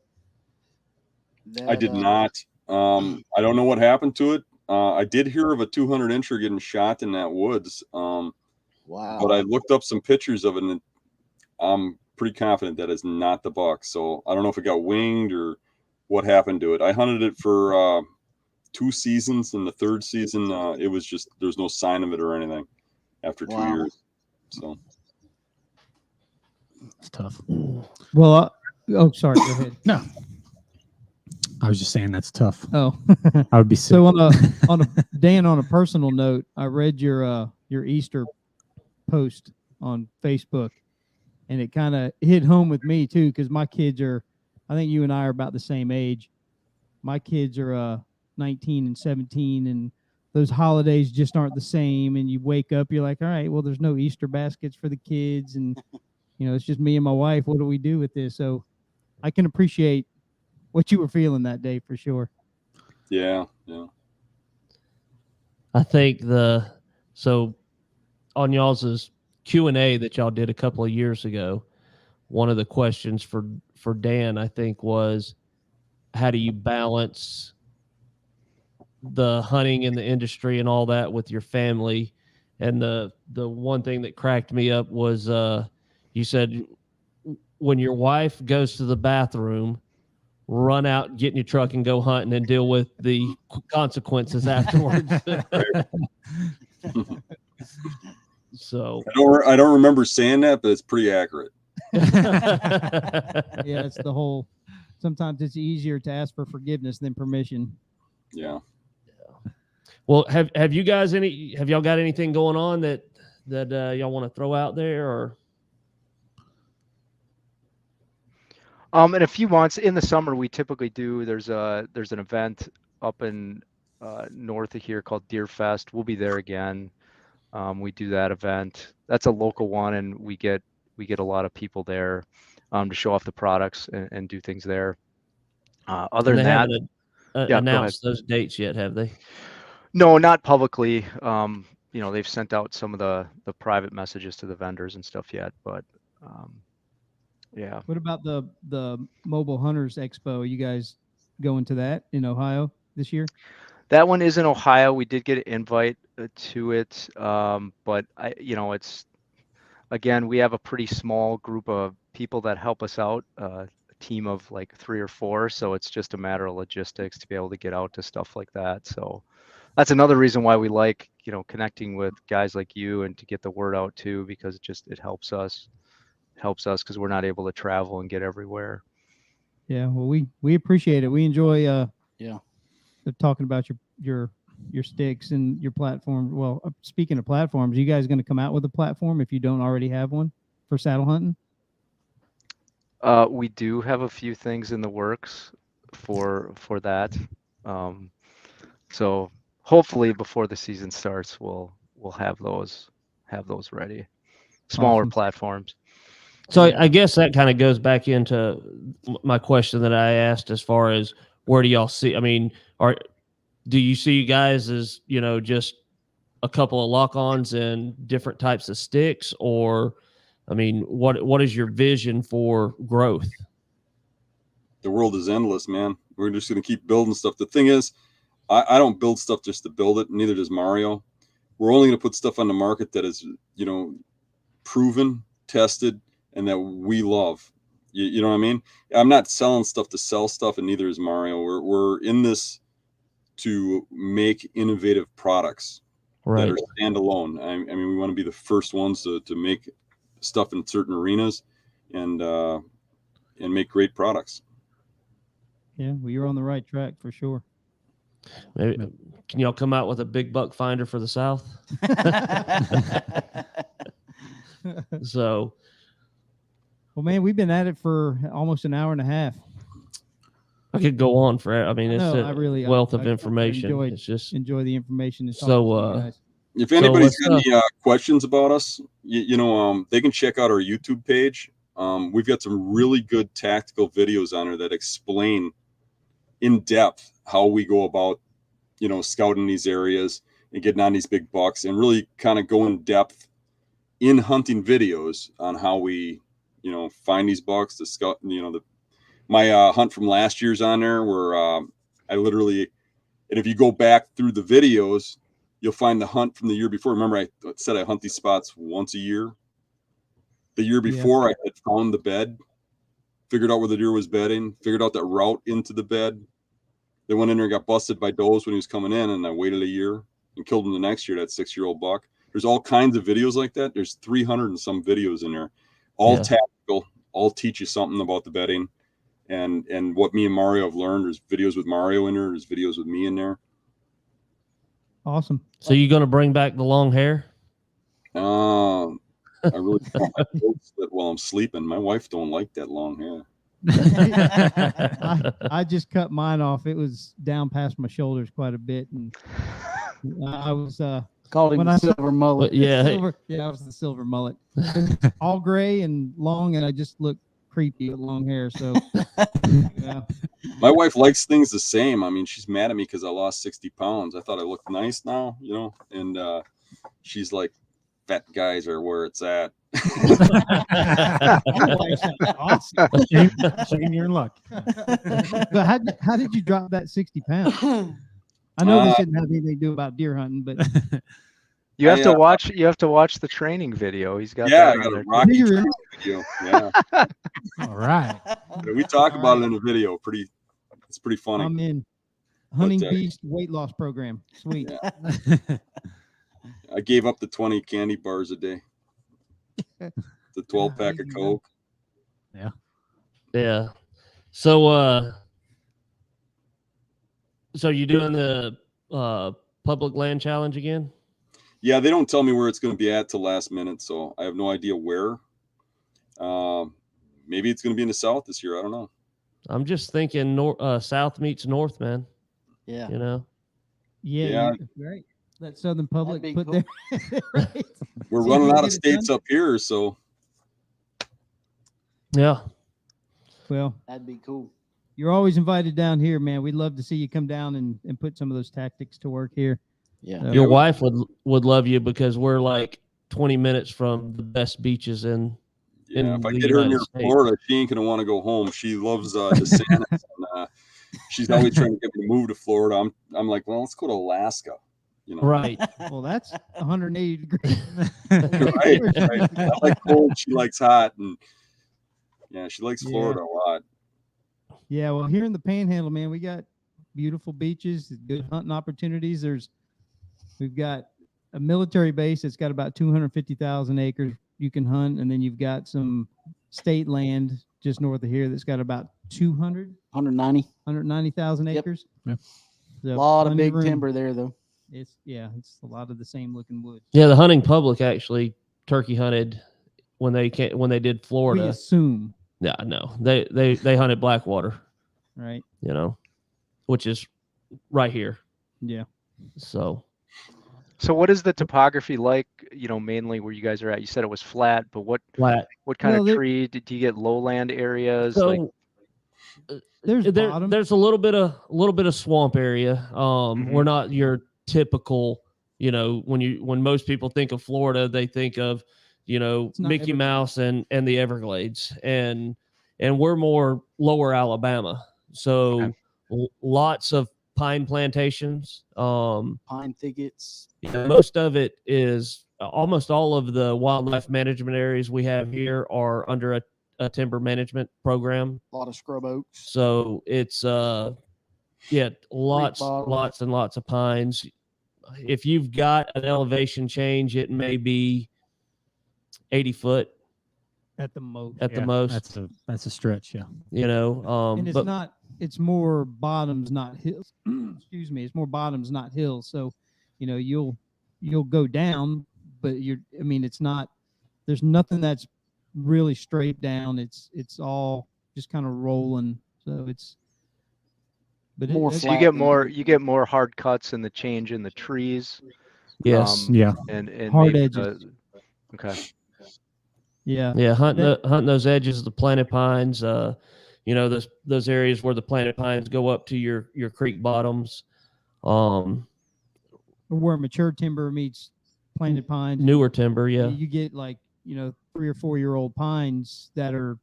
I did not. I don't know what happened to it. I did hear of a 200 incher getting shot in that woods. Wow. But I looked up some pictures of it, and I'm pretty confident that it's not the buck. So I don't know if it got winged or what happened to it. I hunted it for 2 seasons. In the 3rd season, it was just, there's no sign of it or anything after 2 years. So It's tough. Well, sorry. Go ahead. No, I was just saying that's tough. Oh, I would be sick. so Dan, on a personal note, I read your Easter post on Facebook, and it kind of hit home with me too, because my kids are, I think you and I are about the same age. My kids are 19 and 17, and those holidays just aren't the same. And you wake up, you're like, all right, well, there's no Easter baskets for the kids, and it's just me and my wife. What do we do with this? So I can appreciate what you were feeling that day for sure. yeah. I think so on y'all's Q&A that y'all did a couple of years ago, one of the questions for Dan, I think, was how do you balance the hunting and the industry and all that with your family? And the one thing that cracked me up was you said when your wife goes to the bathroom, run out, get in your truck, and go hunting and deal with the consequences afterwards. So I don't remember saying that, but it's pretty accurate. Yeah, it's the whole. Sometimes it's easier to ask for forgiveness than permission. Yeah. Well, have y'all got anything going on that y'all want to throw out there, or? In a few months in the summer, we typically do. There's an event up in north of here called Deerfest. We'll be there again. We do that event. That's a local one, and we get a lot of people there to show off the products and do things there. Other than that, haven't announced those dates yet, have they? No, not publicly. They've sent out some of the private messages to the vendors and stuff yet, but yeah. What about the Mobile Hunters Expo? Are you guys going to that in Ohio this year? That one is in Ohio. We did get an invite to it, but it's, again, we have a pretty small group of people that help us out, a team of like 3 or 4. So it's just a matter of logistics to be able to get out to stuff like that. So that's another reason why we like, connecting with guys like you and to get the word out too, because it helps us because we're not able to travel and get everywhere. Yeah, well, we appreciate it. We enjoy yeah, talking about your sticks and your platform. Well, speaking of platforms, you guys going to come out with a platform if you don't already have one for saddle hunting? We do have a few things in the works for that. So hopefully before the season starts, we'll have those ready. Smaller Awesome. platforms. So I guess that kind of goes back into my question that I asked as far as where do y'all see? I mean, do you see you guys as, just a couple of lock-ons and different types of sticks, or, I mean, what is your vision for growth? The world is endless, man. We're just going to keep building stuff. The thing is, I don't build stuff just to build it. Neither does Mario. We're only going to put stuff on the market that is, proven, tested, and that we love. You know what I mean? I'm not selling stuff to sell stuff, and neither is Mario. We're in this to make innovative products that are standalone. I mean, we want to be the first ones to make stuff in certain arenas and make great products. Yeah, well, you're on the right track for sure. Maybe, can y'all come out with a big buck finder for the South? So, Well, man, we've been at it for almost an hour and a half. I could go on forever. I mean, it's No, a I really wealth of I information. enjoyed- It's just Enjoy the information. And So, talking to you guys. If So anybody's got let's, any questions about us, they can check out our YouTube page. We've got some really good tactical videos on there that explain in depth how we go about, scouting these areas and getting on these big bucks, and really kind of go in depth in hunting videos on how we, find these bucks, the scout, my hunt from last year's on there where I literally, and if you go back through the videos, you'll find the hunt from the year before. Remember, I said I hunt these spots once a year. The year before, I had found the bed, figured out where the deer was bedding, figured out that route into the bed. They went in there and got busted by does when he was coming in, and I waited a year and killed him the next year, that 6-year-old buck. There's all kinds of videos like that. There's 300 and some videos in there, all tactical, all teach you something about the bedding. And what me and Mario have learned. There's videos with Mario in there. There's videos with me in there. Awesome. so you going to bring back the long hair? I really don't like that while I'm sleeping. My wife don't like that long hair. I just cut mine off. It was down past my shoulders quite a bit, and I was Called him when the I- silver mullet. But yeah, silver. Yeah, I was the silver mullet, all gray and long, and I just looked creepy with long hair. So yeah. My wife likes things the same. I mean, she's mad at me because I lost 60 pounds. I thought I looked nice now, and she's like, fat guys are where it's at. Awesome. Shane, you're in luck. But how did you drop that 60 pounds? I know this didn't have anything to do about deer hunting, but You have I, to watch. You have to watch the training video. He's got Yeah, I that on got a there. Rocky You're training video. Yeah. All right. We talk about it in the video. It's pretty funny. I'm in hunting But, beast weight loss program. Sweet. Yeah. I gave up the 20 candy bars a day. The 12 pack of Coke. yeah. So, so you doing the public land challenge again? Yeah, they don't tell me where it's going to be at till last minute, so I have no idea where. Maybe it's going to be in the south this year. I don't know. I'm just thinking south meets north, man. Yeah. You know, Yeah. Right. That Southern Public be put cool. there. Right. We're See if running we out can of get it states done. up here, so yeah. Well, That'd be cool. you're always invited down here, man. We'd love to see you come down and put some of those tactics to work here. Yeah. So- Your wife would love you because we're like 20 minutes from the best beaches in yeah. If I the get her United near States. Florida, she ain't gonna want to go home. She loves DeSantis, and she's always trying to get me to move to Florida. I'm like, well, let's go to Alaska. Right. Well, that's 180 degrees. right. I like cold. She likes hot, and yeah, she likes Yeah. Florida a lot. Yeah, well, here in the Panhandle, man, we got beautiful beaches, good hunting opportunities. We've got a military base that's got about 250,000 acres you can hunt, and then you've got some state land just north of here that's got about 190. 190,000 Yep. acres. Yep. So A lot of plenty big room. timber there, though. It's a lot of the same looking woods. Yeah, the hunting public actually turkey hunted when they did We Florida. assume, Yeah, no, they hunted Blackwater, right? which is right here. Yeah. So So what is the topography like? Mainly where you guys are at. You said it was flat, but what flat. kind Well, of there- tree? Did you get lowland areas? So There's bottom. there's a little bit of swamp area. We're not your typical. When most people think of Florida, they think of not Mickey Everglades. Mouse and the Everglades, and we're more lower Alabama. So Okay. lots of pine plantations. Pine thickets. Most of it is almost all of the wildlife management areas we have here are under a timber management program. A lot of scrub oaks. So it's lots bottom. and lots of pines. If you've got an elevation change, it may be 80 foot at the most. at the most. That's a stretch. Yeah. And it's but not. It's more bottoms, not hills. Excuse me. It's more bottoms, not hills. So, you'll go down, but it's not there's nothing that's really straight down. It's all just kind of rolling. So it's, but More it's So you flat get than more anything. you get more hard cuts in the change in the trees. Yes. Yeah. And hard maybe edges. okay. Yeah. Yeah, hunting That- hunting those edges of the planted pines. You know, those areas where the planted pines go up to your creek bottoms. where mature timber meets planted pines. Newer timber, yeah. You get like, 3 or 4 year old pines that are,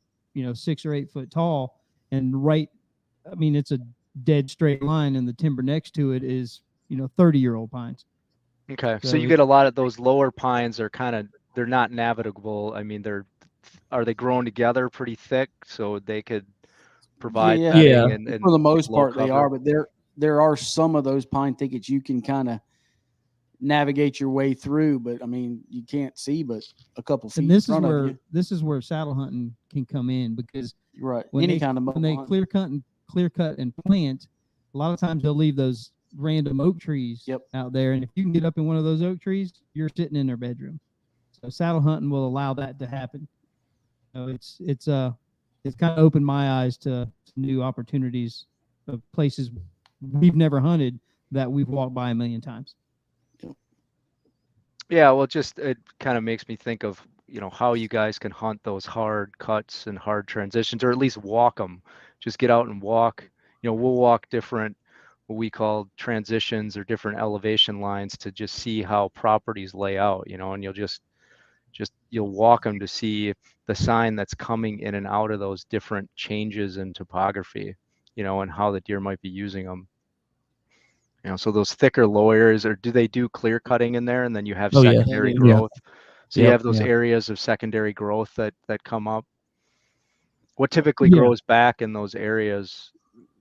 6 or 8 foot tall, and I mean, it's a dead straight line, and the timber next to it is, 30-year-old pines. Okay. So So you get a lot of those lower pines are they're not navigable. I mean, are they grown together pretty thick so they could provide Yeah, Yeah. bedding and for the most low part they cover? are, but there are some of those pine thickets you can kind of navigate your way through, but I mean you can't see but a couple feet and this in is front of where you. saddle hunting can come in, because Right. when Any they kind of when they mobile hunt. clear cut and plant, a lot of times they'll leave those random oak trees Yep. out there, and if you can get up in one of those oak trees, you're sitting in their bedroom. So saddle hunting will allow that to happen. So it's kind of opened my eyes to new opportunities of places we've never hunted that we've walked by a million times. Yeah, well, it kind of makes me think of, how you guys can hunt those hard cuts and hard transitions, or at least walk them. Just get out and walk. We'll walk different, what we call transitions or different elevation lines to just see how properties lay out, and you'll walk them to see the sign that's coming in and out of those different changes in topography, and how the deer might be using them. So those thicker lawyers, or do they do clear cutting in there, and then you have Oh, yeah. secondary Yeah. growth? So you Yep. have those Yeah. areas of secondary growth that come up. What typically Yeah. grows back in those areas?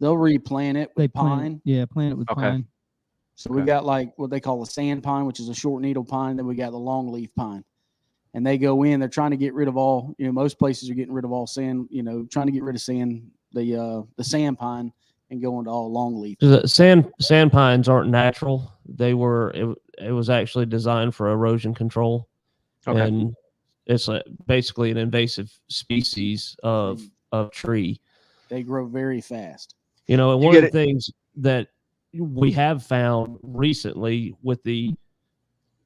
They'll replant it They with pine. plant it with Okay. pine. So we Okay. got like what they call a sand pine, which is a short needle pine. Then we got the longleaf pine, and they go in. They're trying to get rid of all. Most places are getting rid of all sand. Trying to get rid of sand. The sand pine and go into all longleaf. The sand pines aren't natural. It was actually designed for erosion control, Okay. and it's basically an invasive species of tree. They grow very fast. And You one get of the things that we have found recently with the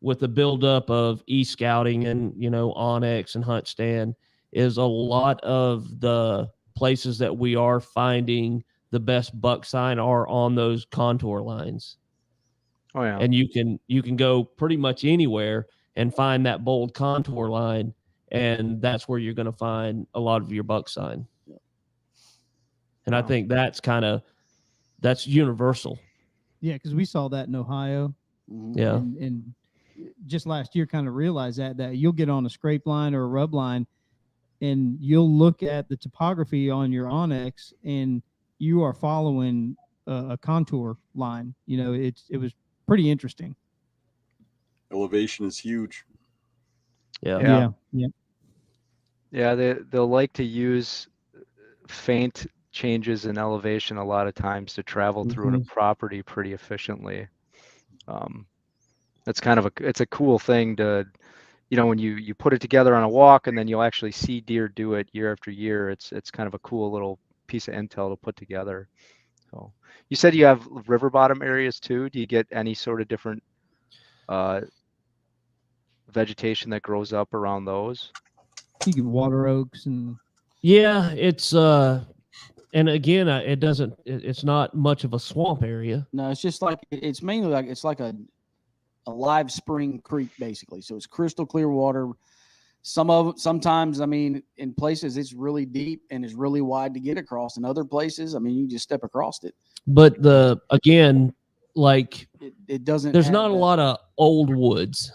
buildup of e-scouting and Onyx and Hunt Stand is a lot of the places that we are finding the best buck sign are on those contour lines. Oh yeah. And you can go pretty much anywhere and find that bold contour line, and that's where you're going to find a lot of your buck sign. And I Wow. think that's universal. Yeah, because we saw that in Ohio. Mhm. Yeah. And just last year kind of realized that you'll get on a scrape line or a rub line, and you'll look at the topography on your Onyx, and you are following a contour line. It was pretty interesting. Elevation is huge. Yeah. Yeah. Yeah, they'll like to use faint changes in elevation a lot of times to travel through a property pretty efficiently. That's it's a cool thing to, when you put it together on a walk and then you'll actually see deer do it year after year. It's kind of a cool little piece of intel to put together. So you said you have river bottom areas too. Do you get any sort of different vegetation that grows up around those? You get water oaks and Yeah, it's and again, it's not much of a swamp area. No, it's just like it's mainly like it's like a live spring creek basically. So it's crystal clear water. Sometimes, I mean, in places it's really deep and it's really wide to get across. In other places, I mean, you can just step across it. But again, like It doesn't. there's have not a that- lot of old woods.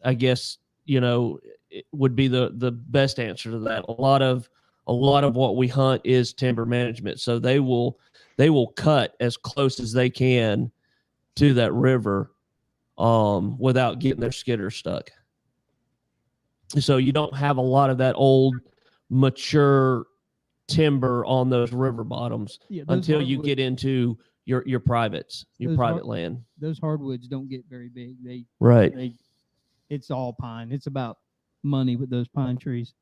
I guess it would be the best answer to that. A lot of what we hunt is timber management, so they will cut as close as they can to that river, without getting their skidder stuck. So you don't have a lot of that old mature timber on those river bottoms until you get into your privates, your private land. Those hardwoods don't get very big. Right. It's all pine. It's about money with those pine trees.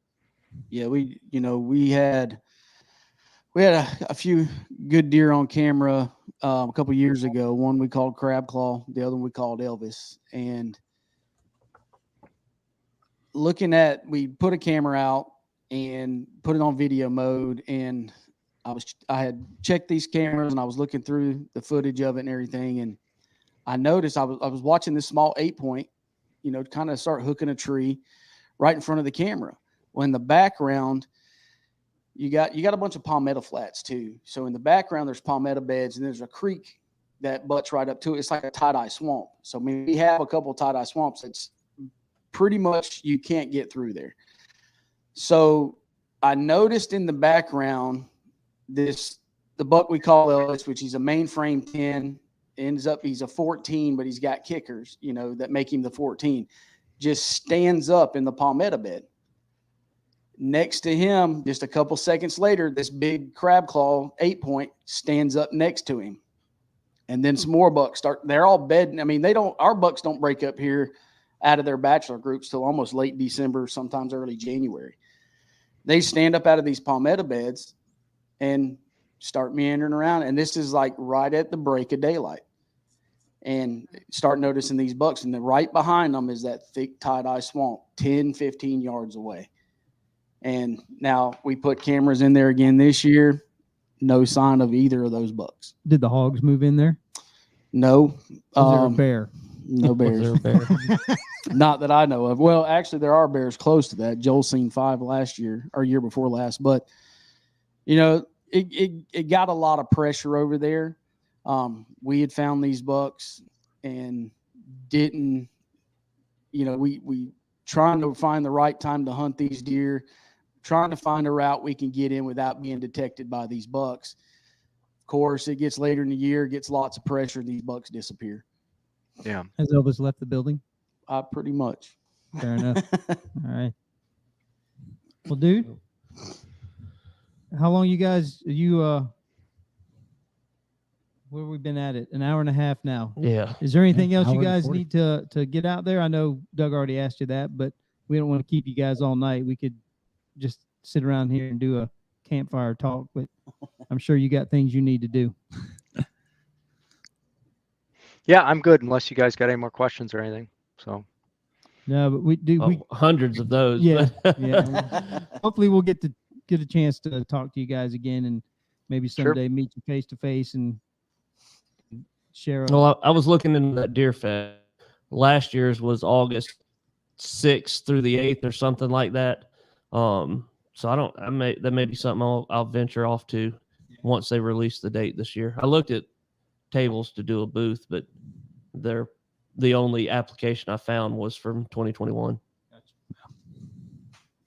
Yeah, we had a few good deer on camera a couple years ago. One we called Crab Claw, the other one we called Elvis. And we put a camera out and put it on video mode, and I had checked these cameras and I was looking through the footage of it and everything, and I noticed I was watching this small 8-point, kind of start hooking a tree right in front of the camera. Well, in the background, you got a bunch of palmetto flats too. So in the background, there's palmetto beds, and there's a creek that butts right up to it. It's like a tie-dye swamp. So I mean, we have a couple of tie-dye swamps. It's pretty much you can't get through there. So I noticed in the background the buck we call Ellis, which he's a mainframe 10, he's a 14, but he's got kickers, that make him the 14, just stands up in the palmetto bed. Next to him, just a couple seconds later, this big crab claw 8-point stands up next to him. And then some more bucks they're all bedding. I mean, our bucks don't break up here out of their bachelor groups till almost late December, sometimes early January. They stand up out of these palmetto beds and start meandering around. And this is like right at the break of daylight. And start noticing these bucks. And then right behind them is that thick tie-dye swamp, 10, 15 yards away. And now we put cameras in there again this year. No sign of either of those bucks. Did the hogs move in there? No. Was there a bear? No bears. Was there a bear? Not that I know of. Well, actually, there are bears close to that. Joel seen 5 last year or year before last. But, it got a lot of pressure over there. We had found these bucks and didn't, we trying to find the right time to hunt these deer, trying to find a route we can get in without being detected by these bucks. Of course, it gets later in the year, gets lots of pressure, and these bucks disappear. Yeah. Has Elvis left the building? Pretty much. Fair enough. All right. Well, dude, how long where have we been at it? An hour and a half now. Yeah. Is there anything else hour you and guys 40. need to get out there? I know Doug already asked you that, but we don't want to keep you guys all night. We could just sit around here and do a campfire talk, but I'm sure you got things you need to do. Yeah, I'm good unless you guys got any more questions or anything. So No, but we do. Hundreds of those. Yeah, but- yeah. Hopefully we'll get a chance to talk to you guys again, and maybe Sure. someday meet you face to face and share. Well, I was looking into that Deerfest. Last year's was August 6th through the 8th or something like that. So that may be something I'll venture off to once they release the date this year. I looked at tables to do a booth, but the only application I found was from 2021.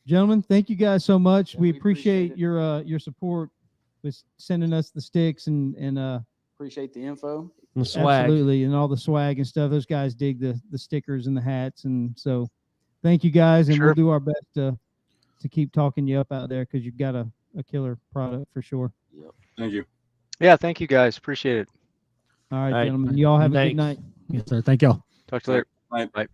Gentlemen, thank you guys so much. Yeah, we we appreciate appreciate your support with sending us the sticks and Appreciate the info. And the swag. absolutely, and all the swag and stuff. Those guys dig the stickers and the hats, and so thank you guys, and Sure. we'll do our best to keep talking you up out there because you've got a killer product for sure. Thank you. yeah, thank you guys. Appreciate it. All right, All right. gentlemen, you all have a good Thanks. night. Yes, sir. Thank y'all. Talk to you later. Bye. Bye.